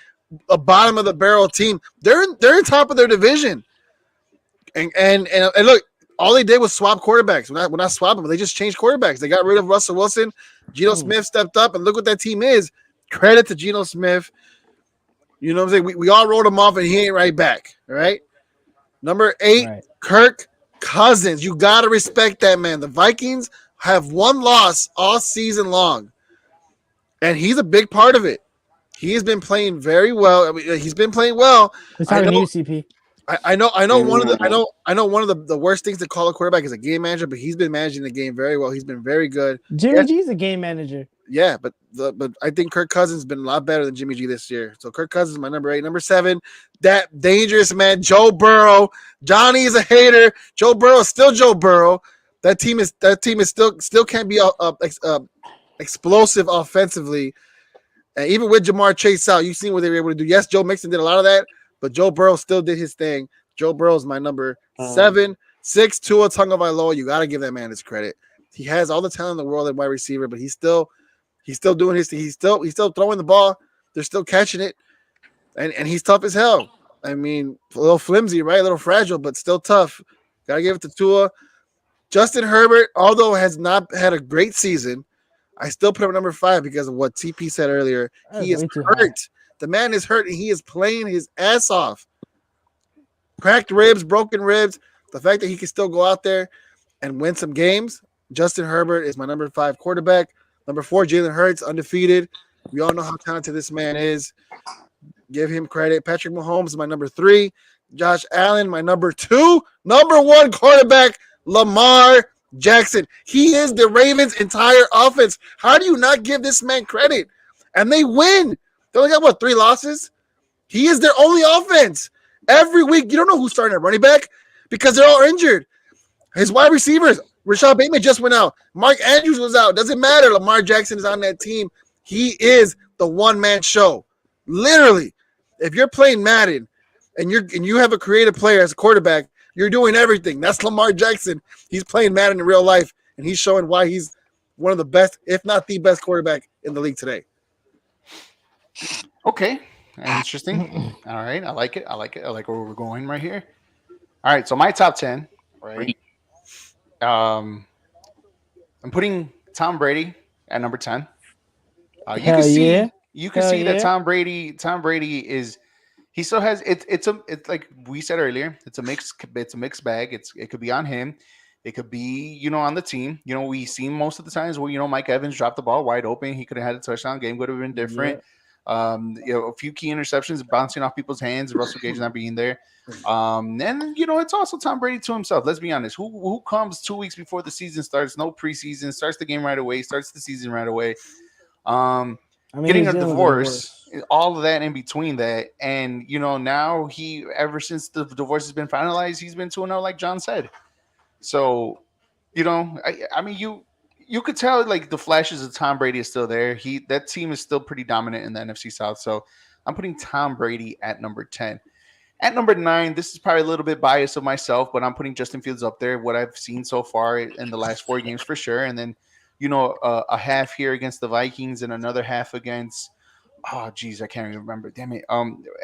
a bottom of the barrel team. They're in top of their division. And look, all they did was swap quarterbacks. We're not swapping, but they just changed quarterbacks. They got rid of Russell Wilson. Geno Smith stepped up, and look what that team is. Credit to Geno Smith. You know what I'm saying? We all wrote him off, and he ain't right back. All right. Number 8, Kirk Cousins. You got to respect that man. The Vikings have 1 loss all season long, and he's a big part of it. He has been playing very well. I mean, he's been playing well. He's talking to you, CP. I know I know one of the worst things to call a quarterback is a game manager, but he's been managing the game very well. He's been very good. Jimmy Yes, G's a game manager. yeah, but I think Kirk Cousins has been a lot better than Jimmy G this year. So Kirk Cousins is my number 8. Number 7, that dangerous man, Joe Burrow. Johnny is a hater. Joe Burrow is still Joe Burrow. That team is still can't be explosive offensively. And even with Jamar Chase out, you've seen what they were able to do. Yes, Joe Mixon did a lot of that, but Joe Burrow still did his thing. Joe Burrow is my number 7. 6, Tua Tagovailoa. You got to give that man his credit. He has all the talent in the world at wide receiver, but he's still doing his thing. He's still throwing the ball. They're still catching it, and he's tough as hell. I mean, a little flimsy, right? A little fragile, but still tough. Got to give it to Tua. Justin Herbert, although has not had a great season, I still put him at number 5 because of what TP said earlier. He is hurt. The man is hurt, and he is playing his ass off. Cracked ribs, broken ribs. The fact that he can still go out there and win some games. Justin Herbert is my number 5 quarterback. Number 4, Jalen Hurts, undefeated. We all know how talented this man is. Give him credit. Patrick Mahomes is my number 3. Josh Allen, my number 2. Number 1 quarterback, Lamar Jackson. He is the Ravens' entire offense. How do you not give this man credit? And they win. They only got, 3 losses? He is their only offense. Every week, you don't know who's starting at running back because they're all injured. His wide receivers, Rashad Bateman just went out. Mark Andrews was out. Doesn't matter. Lamar Jackson is on that team. He is the one-man show. Literally, if you're playing Madden and you have a creative player as a quarterback, you're doing everything. That's Lamar Jackson. He's playing Madden in real life, and he's showing why he's one of the best, if not the best quarterback in the league today. Okay. Interesting. All right. I like it. I like where we're going right here. All right. So my top 10, right? I'm putting Tom Brady at number 10. You can see that Tom Brady is, he still has, it's like we said earlier, it's a mixed bag. It could be on him. It could be, on the team. We see most of the times where, Mike Evans dropped the ball wide open. He could have had a touchdown. Game would have been different. Yeah. A few key interceptions bouncing off people's hands, Russell Gage not being there. And it's also Tom Brady to himself. Let's be honest. Who comes 2 weeks before the season starts? No preseason, starts the game right away, starts the season right away. Getting a divorce, all of that in between that, and now ever since the divorce has been finalized, he's been 2-0, like John said. So, I mean, you could tell like the flashes of Tom Brady is still there. That team is still pretty dominant in the NFC South. So I'm putting Tom Brady at number 10. At number 9, this is probably a little bit biased of myself, but I'm putting Justin Fields up there. What I've seen so far in the last 4 games for sure, and then a half here against the Vikings and another half against. Oh, geez, I can't even remember. Damn it.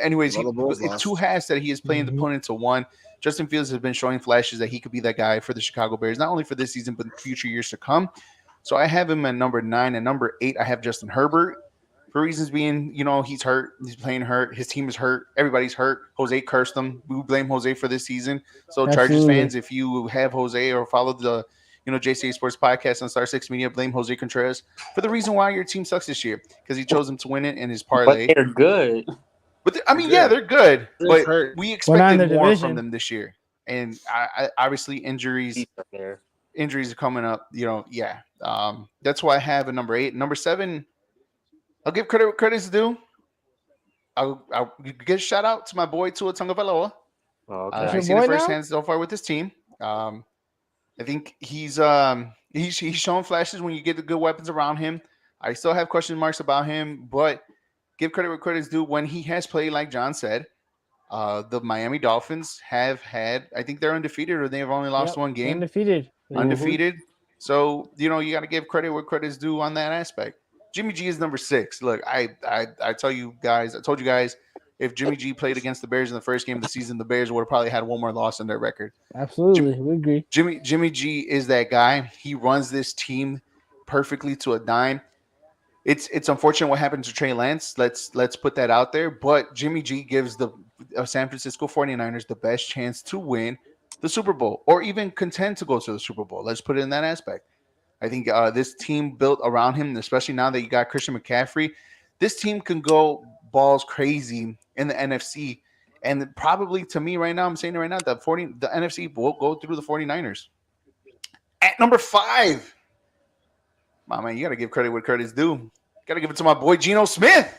Anyways, it's 2 halves that he is playing the opponent to 1. Justin Fields has been showing flashes that he could be that guy for the Chicago Bears, not only for this season, but future years to come. So I have him at number 9. And number 8, I have Justin Herbert. For reasons being, he's hurt. He's playing hurt. His team is hurt. Everybody's hurt. Jose cursed him. We blame Jose for this season. So Chargers fans, if you have Jose or follow the Jca Sports podcast on Star 6 Media, blame Jose Contreras for the reason why your team sucks this year, because he chose them to win it in his parlay. But they're good. But they're good. But we expected more from them this year, and obviously injuries are coming up. That's why I have a number 8. Number 7, I'll give credit's due. I'll give a shout out to my boy Tua Tagovailoa. I see the first hand so far with this team. I think he's shown flashes when you get the good weapons around him. I still have question marks about him, but give credit where credit's due. When he has played, like John said, the Miami Dolphins have had, I think they're undefeated, or they have only lost 1 game. Undefeated. So, you got to give credit where credit's due on that aspect. Jimmy G is number 6. Look, I told you guys, if Jimmy G played against the Bears in the first game of the season, the Bears would have probably had 1 more loss in their record. Absolutely, we agree. Jimmy G is that guy. He runs this team perfectly to a dime. It's unfortunate what happened to Trey Lance. Let's put that out there. But Jimmy G gives the San Francisco 49ers the best chance to win the Super Bowl, or even contend to go to the Super Bowl. Let's put it in that aspect. I think this team built around him, especially now that you got Christian McCaffrey, this team can go balls crazy in the NFC And probably to me right now, I'm saying it right now, the NFC will go through the 49ers. At number 5, my man, you got to give credit where credit's due. Got to give it to my boy Geno Smith.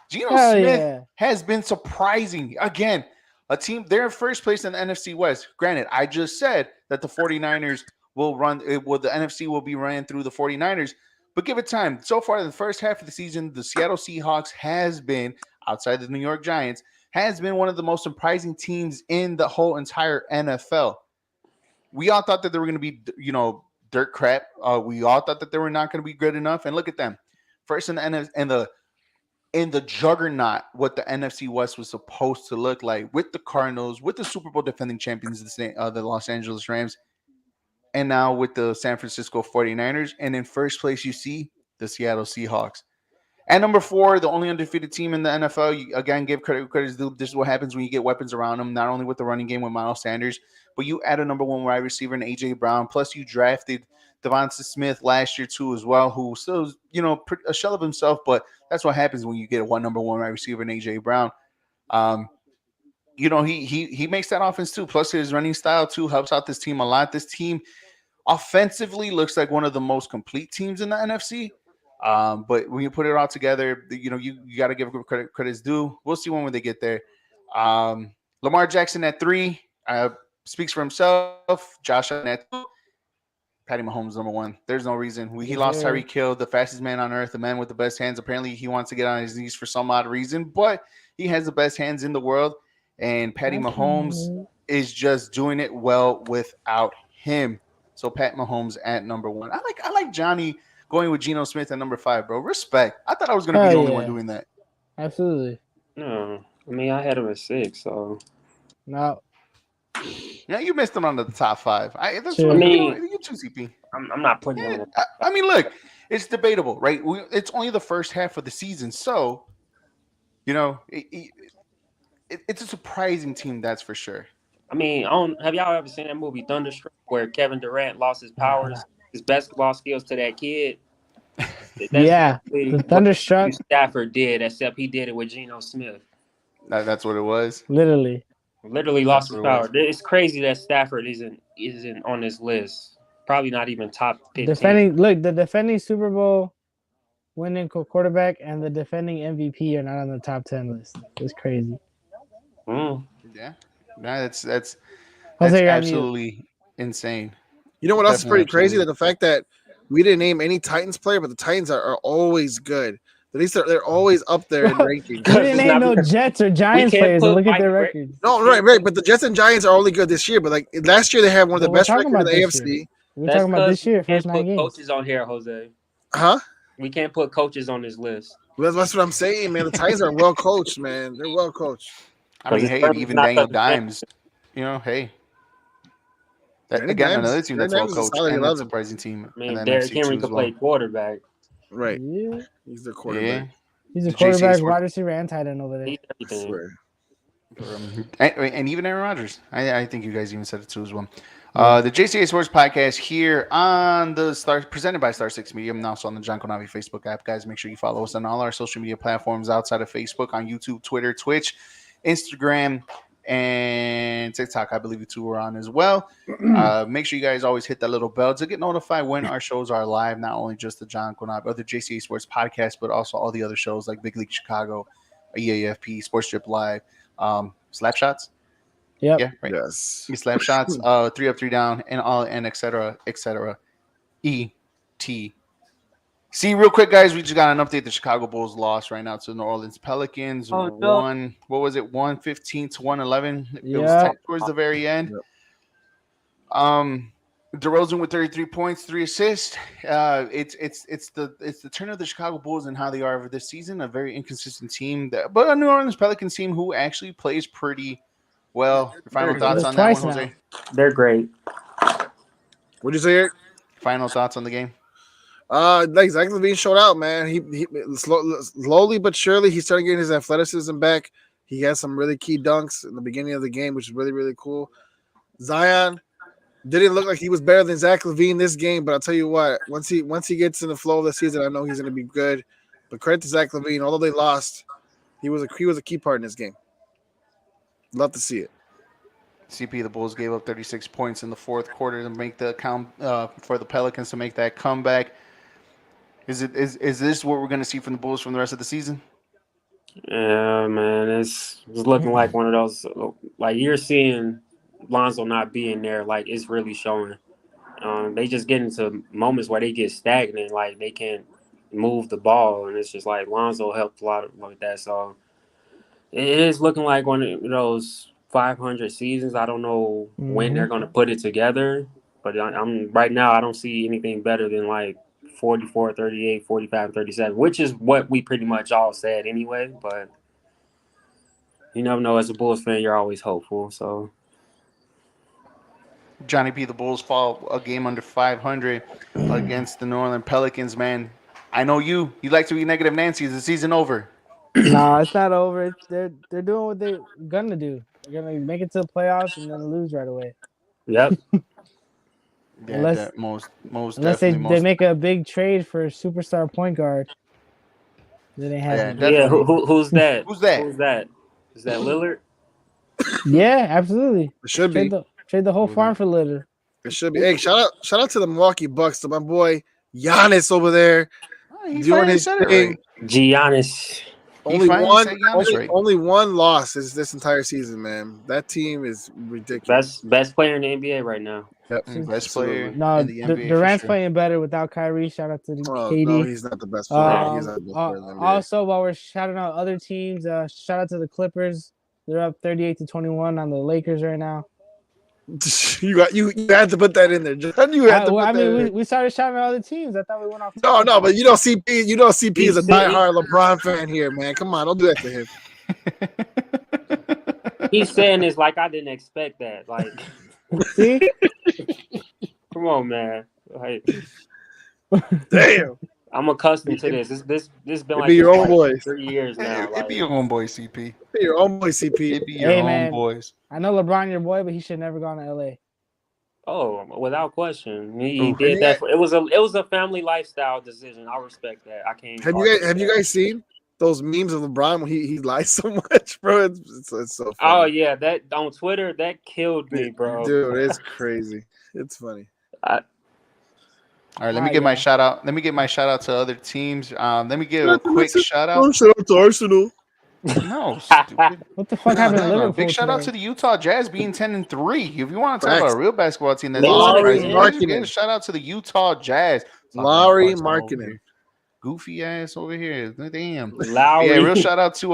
Geno Hell Smith yeah. has been surprising. Again, a team, they're in first place in the NFC West. Granted, I just said that the 49ers will run, the NFC will be ran through the 49ers, but give it time. So far, in the first half of the season, the Seattle Seahawks has been, outside the New York Giants, has been one of the most surprising teams in the whole entire NFL. We all thought that they were going to be, dirt crap. We all thought that they were not going to be good enough, and look at them, first in the in the juggernaut, what the NFC West was supposed to look like, with the Cardinals, with the Super Bowl defending champions, the Los Angeles Rams, and now with the San Francisco 49ers. And in first place, you see the Seattle Seahawks. At number 4, the only undefeated team in the NFL. You, again, give credit due. This is what happens when you get weapons around them, not only with the running game with Miles Sanders, but you add a number 1 wide receiver in A.J. Brown. Plus, you drafted Devonta Smith last year, too, as well, who still, a shell of himself, but that's what happens when you get a number 1 wide receiver in A.J. Brown. He makes that offense, too. Plus, his running style, too, helps out this team a lot. This team offensively looks like one of the most complete teams in the NFC. But when you put it all together, you got to give credit's due. We'll see when they get there. Lamar Jackson at 3 speaks for himself. Josh Allen at 2. Patty Mahomes number 1. There's no reason. He lost Tyreek Hill, the fastest man on earth, the man with the best hands. Apparently, he wants to get on his knees for some odd reason, but he has the best hands in the world. And Patty Mahomes is just doing it well without him. So Pat Mahomes at number 1. I like Johnny going with Geno Smith at number 5, bro. Respect. I thought I was going to be the only one doing that. Absolutely. No, I mean I had him at 6, so No. Yeah, you missed him on the top 5. You too, CP. I'm not putting him in the top 5. I mean, look, it's debatable, right? It's only the first half of the season, so it's a surprising team, that's for sure. I mean, have y'all ever seen that movie Thunderstruck, where Kevin Durant lost his powers, his basketball skills to that kid? That's the Thunderstruck. Stafford did, except he did it with Geno Smith. That's what it was. Literally lost his power. It's crazy that Stafford isn't on this list. Probably not even top 15. The defending Super Bowl winning quarterback and the defending MVP are not on the top 10 list. It's crazy. Yeah, that's Jose, absolutely insane. You know what else is pretty crazy? That the fact that we didn't name any Titans player, but the Titans are always good. At least they're always up there in rankings. We didn't name no Jets or Giants players. And look at their records. No, right. But the Jets and Giants are only good this year. But like last year, they had one of the best records in the AFC. We're talking about this year. We can't first 9 put games. coaches on here, Jose. Huh? We can't put coaches on this list. Well, that's what I'm saying, man. The Titans are well coached, man. They're well coached. I mean, hey, even Daniel Dimes, hey. Again, another team that's well coached and a surprising team. I mean, Derrick Henry could play quarterback. Right. Yeah. He's the quarterback. Yeah. He's a quarterback, wide receiver, and tight end over there. And even Aaron Rodgers. I think you guys even said it too as well. The Jca Sports podcast here on the presented by Star 6 Media, and also on the John Konavi Facebook app. Guys, make sure you follow us on all our social media platforms outside of Facebook, on YouTube, Twitter, Twitch, Instagram, and TikTok. I believe you two are on as well. Make sure you guys always hit that little bell to get notified when our shows are live, not only just the John Konavi or the Jca Sports podcast, but also all the other shows like Big League Chicago, EAFP, Sports Strip Live, Slap Shots. Yep. Yeah, right. Yes. Slap Shots, 3 Up, 3 Down, and et cetera, ET. See, real quick, guys, we just got an update. The Chicago Bulls lost right now to the New Orleans Pelicans. Oh, no. 115 to 111. It was tight towards the very end. Yep. DeRozan with 33 points, 3 assists. It's the turn of the Chicago Bulls and how they are over this season. A very inconsistent team, but a New Orleans Pelicans team who actually plays pretty well. Your final thoughts on that one, Jose? They're great. What'd you say, Eric? Final thoughts on the game? Like Zach LaVine showed out, man. He slowly but surely he's starting getting his athleticism back. He has some really key dunks in the beginning of the game, which is really, really cool. Zion didn't look like he was better than Zach LaVine this game, but I'll tell you what, once he gets in the flow of the season, I know he's going to be good. But credit to Zach LaVine, although they lost, he was a key part in this game. Love to see it. CP, the Bulls gave up 36 points in the fourth quarter to make the count for the Pelicans to make that comeback. Is this what we're going to see from the Bulls from the rest of the season? Yeah, man, it's looking like one of those. Like you're seeing Lonzo not being there. Like it's really showing. They just get into moments where they get stagnant. Like they can't move the ball, and it's just like Lonzo helped a lot with that. So it is looking like one of those 500 seasons. I don't know when they're going to put it together, but I'm right now. I don't see anything better than like 44, 38, 45, 37, which is what we pretty much all said anyway. But you never know. As a Bulls fan, you're always hopeful. So Johnny P, the Bulls fall a game under 500 against the New Orleans Pelicans. Man, I know you like to be negative Nancy. Is the season over? No, it's not over. They're doing what they're gonna do. They're gonna make it to the playoffs and then lose right away. yep. Yeah, Unless most they make a big trade for a superstar point guard. Then they have Yeah, who's that? Who's that? Who's that? Is that Lillard? Yeah, absolutely. It should be. Trade the whole farm for Lillard. It should be. Hey, shout out to the Milwaukee Bucks, to my boy Giannis over there doing his thing. Giannis. Only one loss this entire season, man. That team is ridiculous. Best player in the NBA right now. Yep. Best player. No, in the NBA Durant's for sure. playing better without Kyrie. Shout out to KD. No, he's not the best player. He's not the best player in the NBA. Also, while we're shouting out other teams, shout out to the Clippers. They're up 38-21 on the Lakers right now. You had to put that in there, John. We started shouting out other teams. I thought we went off. No, but CP is a diehard LeBron fan here, man. Come on, don't do that to him. He's saying this like I didn't expect that. Like, see, come on, man. Like, damn. I'm accustomed to this. This been like be your own boys. 3 years now. It be your own boy, CP. Be your own boy, CP. It be your own boys. I know LeBron your boy, but he should never gone to LA. Oh, without question, he did that. It was a family lifestyle decision. I respect that. I can't. Have you guys seen those memes of LeBron when he lies so much, bro? It's so funny. Oh yeah, that on Twitter that killed me, bro. Dude, it's crazy. It's funny. All right, let me get my shout out. Let me get my shout out to other teams. Let me give a quick shout out. Shout out to Arsenal. No, stupid. What the fuck happened to Liverpool? Big shout out to the Utah Jazz being 10-3. If you want to talk about a real basketball team, that's Markkinen. Shout out to the Utah Jazz. Lauri Markkinen. Goofy ass over here. Damn. Lowry. Yeah, real shout out to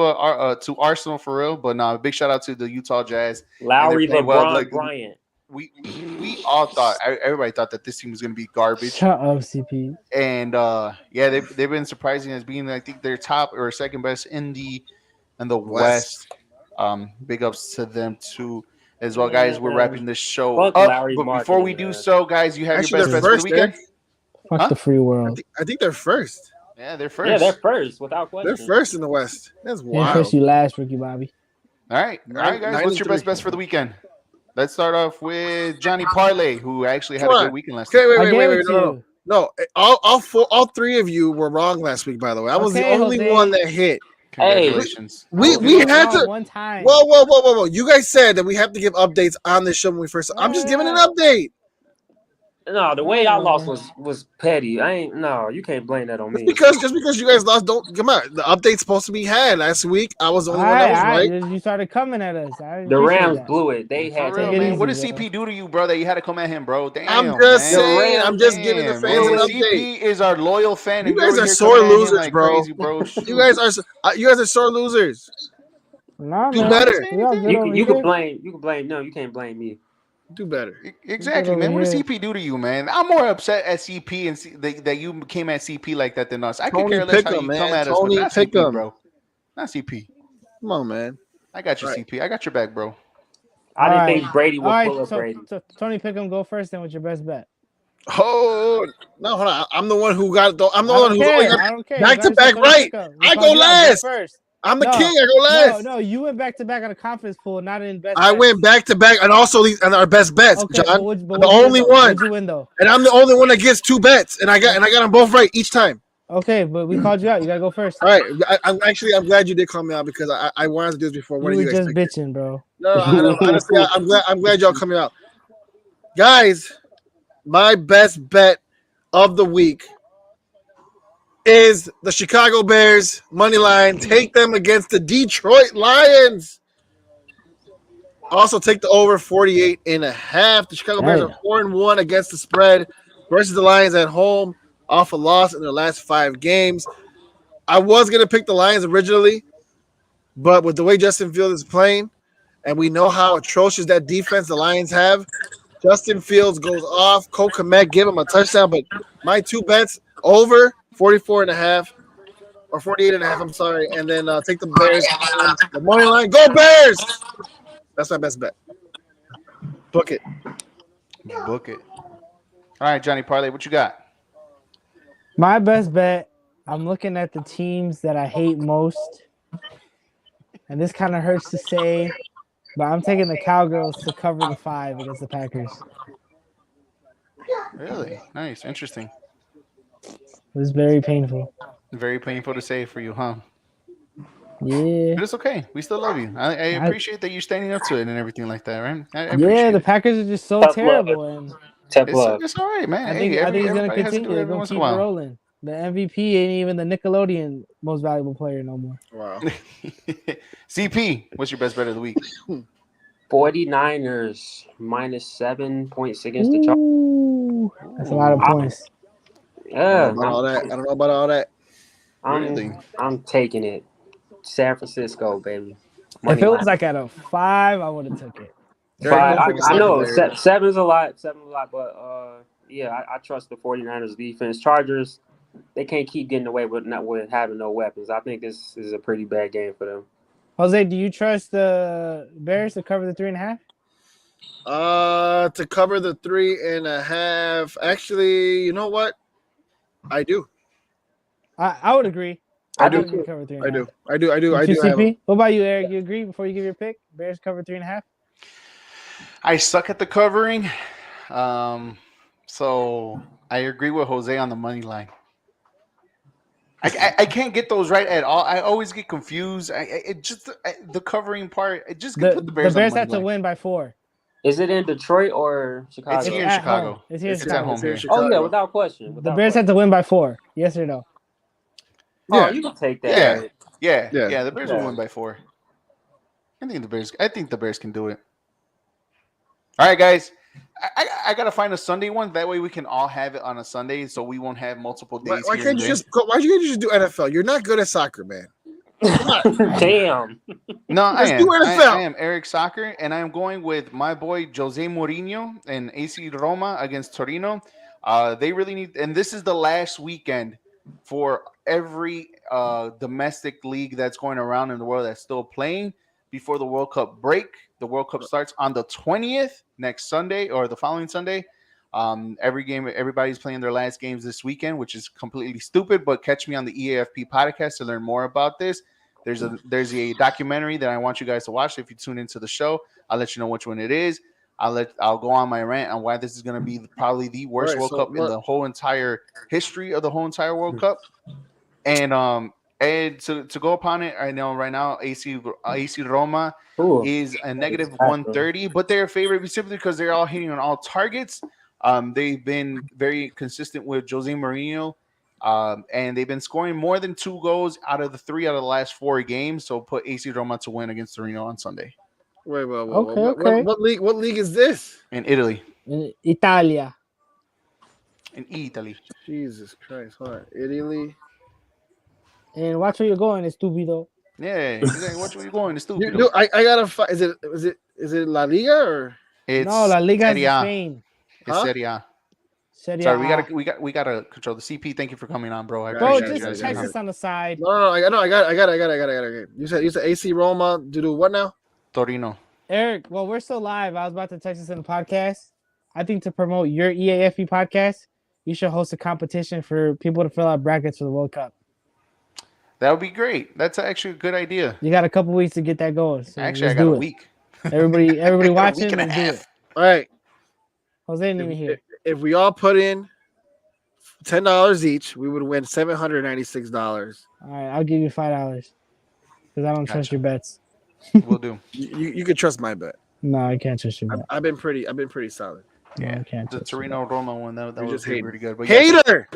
Arsenal for real, but no, big shout out to the Utah Jazz. Lowry, LeBron, Bryant. We all thought, everybody thought that this team was going to be garbage. Shut up, CP. And they've been surprising as being, I think, their top or second best in the West. Big ups to them too as well, guys. We're wrapping this show up, but before we do so, guys, you have your best for the weekend. Fuck the free world. I think they're first. Yeah, they're first. Yeah, they're first without question. They're first in the West. That's wild. First, you last, Ricky Bobby. All right, guys. What's your best for the weekend? Let's start off with Johnny Parlay, who actually had a good weekend last week. Wait. No. All three of you were wrong last week, by the way. I was the only one that hit. Congratulations. We had to one time. Whoa. You guys said that we have to give updates on this show when we first. I'm just giving an update. No, the way y'all lost was petty. You can't blame that on me. Just because you guys lost, don't come on. The update's supposed to be had last week. I was the only one that was right. You started coming at us. The Rams blew it. They had to. Man, what did CP do to you, bro? That you had to come at him, bro? Damn, I'm just saying. I'm just giving the fans an update. CP is our loyal fan. You guys are sore losers, bro. You guys are sore losers. Nah, do better. You can blame. No, you can't blame me. Do better. Exactly, man. What does CP do to you, man? I'm more upset at CP and that you came at CP like that than us. I could care less how you come at us, but not CP, bro. Not CP. Come on, man. I got you, CP. I got your back, bro. I didn't think Brady would pull up Brady. So Tony Pick'em, go first. Then what's your best bet? Oh no, hold on. I'm the one who got. I'm the one who got back to back. Right. I go last. I'm the king. I go last. No, you went back to back on a conference pool, not in best. I went back to back, and also and our best bets, okay, John. But the only one. What'd you win though? And I'm the only one that gets two bets, and I got them both right each time. Okay, but we called you out. You gotta go first. All right. I'm glad you did call me out because I wanted to do this before. You were just bitching, bro. No, I don't. Honestly, I'm glad y'all coming out, guys. My best bet of the week is the Chicago Bears money line. Take them against the Detroit Lions. Also, take the over 48.5. The Chicago Bears are Damn. 4-1 against the spread versus the Lions at home off a loss in their last 5 games. I was going to pick the Lions originally, but with the way Justin Fields is playing, and we know how atrocious that defense the Lions have, Justin Fields goes off. Cole Kmet give him a touchdown, but my 2 bets over 44.5 or 48.5. I'm sorry, and then take the Bears on the money line. Go Bears! That's my best bet. Book it. Book it. All right, Johnny Parlay, what you got? My best bet. I'm looking at the teams that I hate most, and this kind of hurts to say, but I'm taking the Cowgirls to cover the 5 against the Packers. Really? Nice. Interesting. It was very painful. Very painful to say for you, huh? Yeah. But it's okay. We still love you. I appreciate that you're standing up to it and everything like that, right? I Yeah, appreciate the it. Packers are just so Tough terrible, and Tough love. It's all right, man. I Hey, think he's gonna everybody has to do continue. it They're every gonna once in keep a it while. rolling. The MVP ain't even the Nickelodeon most valuable player no more. Wow. CP, what's your best bet of the week? 49ers minus 7 points against the Chargers. Ooh, that's a lot of Ooh. points. I Yeah, don't know about all that. I don't know about all that. Really? I'm taking it. San Francisco, baby. If Money it line. was like at a 5, I would have took it. Derek, But don't pick a I know secondary. seven's a lot. Seven's a lot, but yeah, I trust the 49ers defense. Chargers, they can't keep getting away with having no weapons. I think this is a pretty bad game for them. Jose, do you trust the Bears to cover the 3.5? To cover the 3.5. Actually, you know what? I do. I would agree. I do agree too. cover 3.5. I do. I do. I do. I You do have. CP? What about you, Eric? You agree before you give your pick? Bears cover 3.5? I suck at the covering. So I agree with Jose on the money line. I can't get those right at all. I always get confused. The covering part. I just put the Bears on the money have to line. win by 4. Is it in Detroit or It's Chicago? here in at Chicago. home. It's here in It's at Chicago. home It's here here. in Chicago. Oh yeah, without question. The Without Bears question. have to win by 4. Yes or no? Oh, Yeah. you can take that. Yeah. Yeah. The Bears will win by 4. I think the Bears can do it. All right, guys. I gotta find a Sunday one. That way we can all have it on a Sunday, so we won't have multiple days. Why here can't and you there. just go? Why can't you just do NFL? You're not good at soccer, man. Damn. No, I Let's do am. NFL. I am Eric Soccer, and I am going with my boy Jose Mourinho and AC Roma against Torino. They really need, and this is the last weekend for every domestic league that's going around in the world that's still playing before the World Cup break. The World Cup starts on the 20th next Sunday or the following Sunday. Everybody's playing their last games this weekend, which is completely stupid. But catch me on the EAFP podcast to learn more about this. There's a documentary that I want you guys to watch. If you tune into the show, I'll let you know which one it is. I'll go on my rant on why this is going to be probably the worst World Cup in the whole entire history of the whole entire World Cup. And to go upon it, I know right now AC Roma is a negative 130, but they're a favorite simply because they're all hitting on all targets. They've been very consistent with Jose Mourinho. And they've been scoring more than 2 goals out of the last 4 games. So put AC Roma to win against Torino on Sunday. Wait. Okay. What league is this? In Italy. In Italia. In Italy. Jesus Christ! Hold on. Italy. And watch where you're going, estúpido. Yeah, exactly. Watch where you're going. It's stupid. Dude, I gotta find. Is it La Liga or? It's No, La Liga is Serie A. Spain. It's Serie A. Serie Sorry, A. we gotta control the CP. Thank you for coming on, bro. I Bro, appreciate you just guys. Texas on the side. No, I got it. You said AC Roma to do what now? Torino. Eric, well, we're still live. I was about to text us in the podcast. I think to promote your EAFE podcast, you should host a competition for people to fill out brackets for the World Cup. That would be great. That's actually a good idea. You got a couple weeks to get that going. So Actually, I let's got do a it. week. Everybody I got a watching, week and a let's do half. it. All right. Jose didn't even hear. If we all put in $10 each, we would win $796. All right, I'll give you $5 because I don't trust your bets. We'll do. You can trust my bet. No, I can't trust you. Man. I've been pretty solid. No, Yeah, I can't the trust you, Torino Roma one that You're was just hating. pretty good. But yeah, Hater.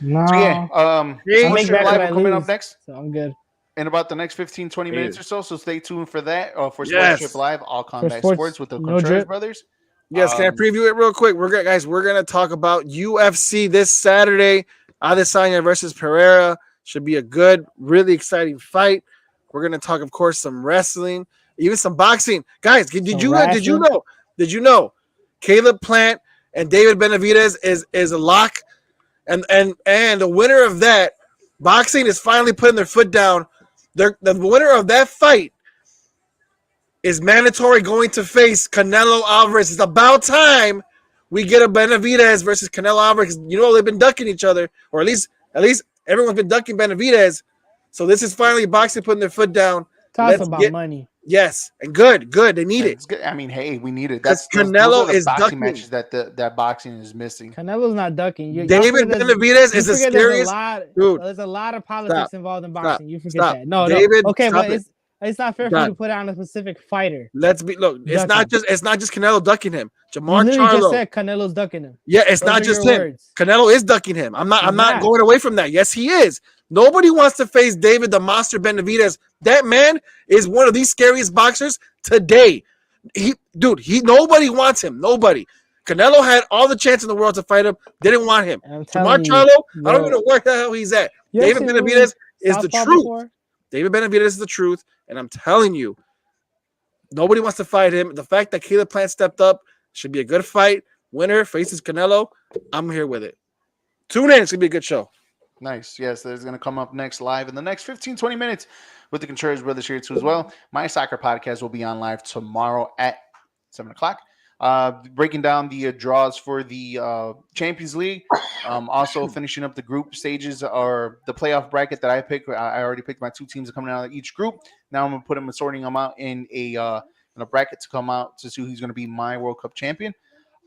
No, so yeah, Hey, Sports make Strip back Live when I coming up lose. next So I'm good. in about the next 15, 20 minutes Hater. or so. So stay tuned for that. For Sports Yes. Strip Live, all combat sports, sports with the no Contreras drip. brothers. Yes, can I preview it real quick? We're gonna talk about UFC this Saturday. Adesanya versus Pereira should be a good, really exciting fight. We're gonna talk, of course, some wrestling, even some boxing. Guys, did you know Caleb Plant and David Benavidez is a lock, and the winner of that boxing is finally putting their foot down. The winner of that fight is mandatory going to face Canelo Alvarez. It's about time we get a Benavidez versus Canelo Alvarez. You know they've been ducking each other, or at least everyone's been ducking Benavidez. So this is finally boxing putting their foot down. Talk about money. Yes, and good. They need it. It's good. I mean, hey, we need it. Because Those Canelo are the is boxing ducking. matches that boxing is missing. Canelo's not ducking. David Benavidez is the scariest dude. There's a lot of politics involved in boxing. You forget Stop. that. No, David, Okay, stop but it's not fair for you to put it on a specific fighter. It's not just Canelo ducking him. You Jamar literally just Charlo. said Canelo's ducking him. Yeah, it's Those not are just your him. words. Canelo is ducking him. I'm not going away from that. Yes, he is. Nobody wants to face David the Monster Benavidez. That man is one of the scariest boxers today. Nobody wants him. Nobody. Canelo had all the chance in the world to fight him. Didn't want him. Jamar Charlo, I don't even know where the hell he's at. David Benavidez is the truth. Before? David Benavidez is the truth, and I'm telling you, nobody wants to fight him. The fact that Caleb Plant stepped up should be a good fight. Winner faces Canelo. I'm here with it. Tune in. It's going to be a good show. Nice. Yes, there's going to come up next live in the next 15, 20 minutes with the Contreras brothers here too as well. My soccer podcast will be on live tomorrow at 7 o'clock. Breaking down the draws for the Champions League. Also finishing up the group stages or the playoff bracket that I picked. I already picked my two teams coming out of each group. Now I'm going to put them and sorting them out in a bracket to come out to see who's going to be my World Cup champion.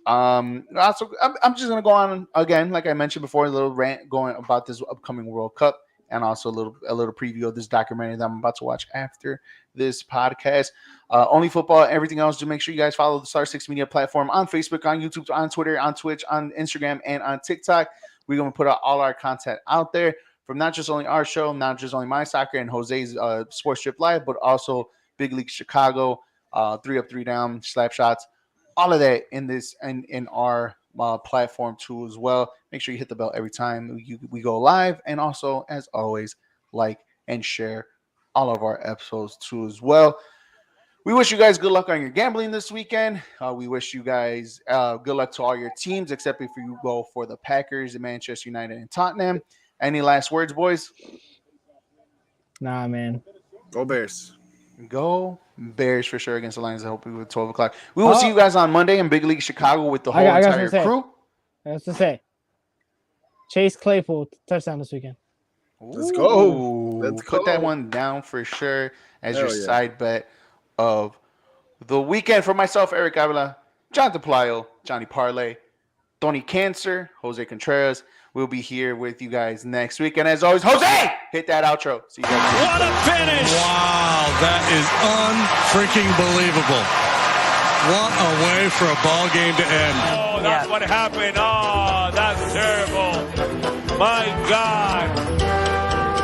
Also, I'm just gonna go on again, like I mentioned before, a little rant going about this upcoming World Cup, and also a little preview of this documentary that I'm about to watch after this podcast. Only football, everything else. Do make sure you guys follow the Star 6 Media platform on Facebook, on YouTube, on Twitter, on Twitch, on Instagram, and on TikTok. We're gonna put out all our content out there from not just only our show, not just only my soccer and Jose's Sports Strip Live, but also Big League Chicago, 3 Up, 3 Down, Slap Shots. All of that in our platform too as well. Make sure you hit the bell every time we go live, and also as always, like and share all of our episodes too as well. We wish you guys good luck on your gambling this weekend. We wish you guys good luck to all your teams, except if you go for the Packers, Manchester United, and Tottenham. Any last words, boys? Nah, man. Go Bears. Go Bears for sure against the Lions. I hope we with 12 o'clock. We will see you guys on Monday in Big League Chicago with the whole entire crew. I was to say, Chase Claypool touchdown this weekend. Let's go. Let's put that one down for sure as your side bet of the weekend. For myself, Eric Avila, John DePlayo, Johnny Parlay, Tony Cancer, Jose Contreras. We'll be here with you guys next week. And as always, Jose, hit that outro. See you guys. What a finish. Wow, that is unfreaking believable. What a way for a ball game to end. Oh, that's what happened. Oh, that's terrible. My God.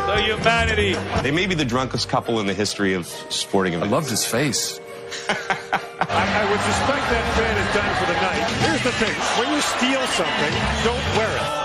The humanity. They may be the drunkest couple in the history of sporting events. I loved his face. I would suspect that man is done for the night. Here's the thing. When you steal something, don't wear it.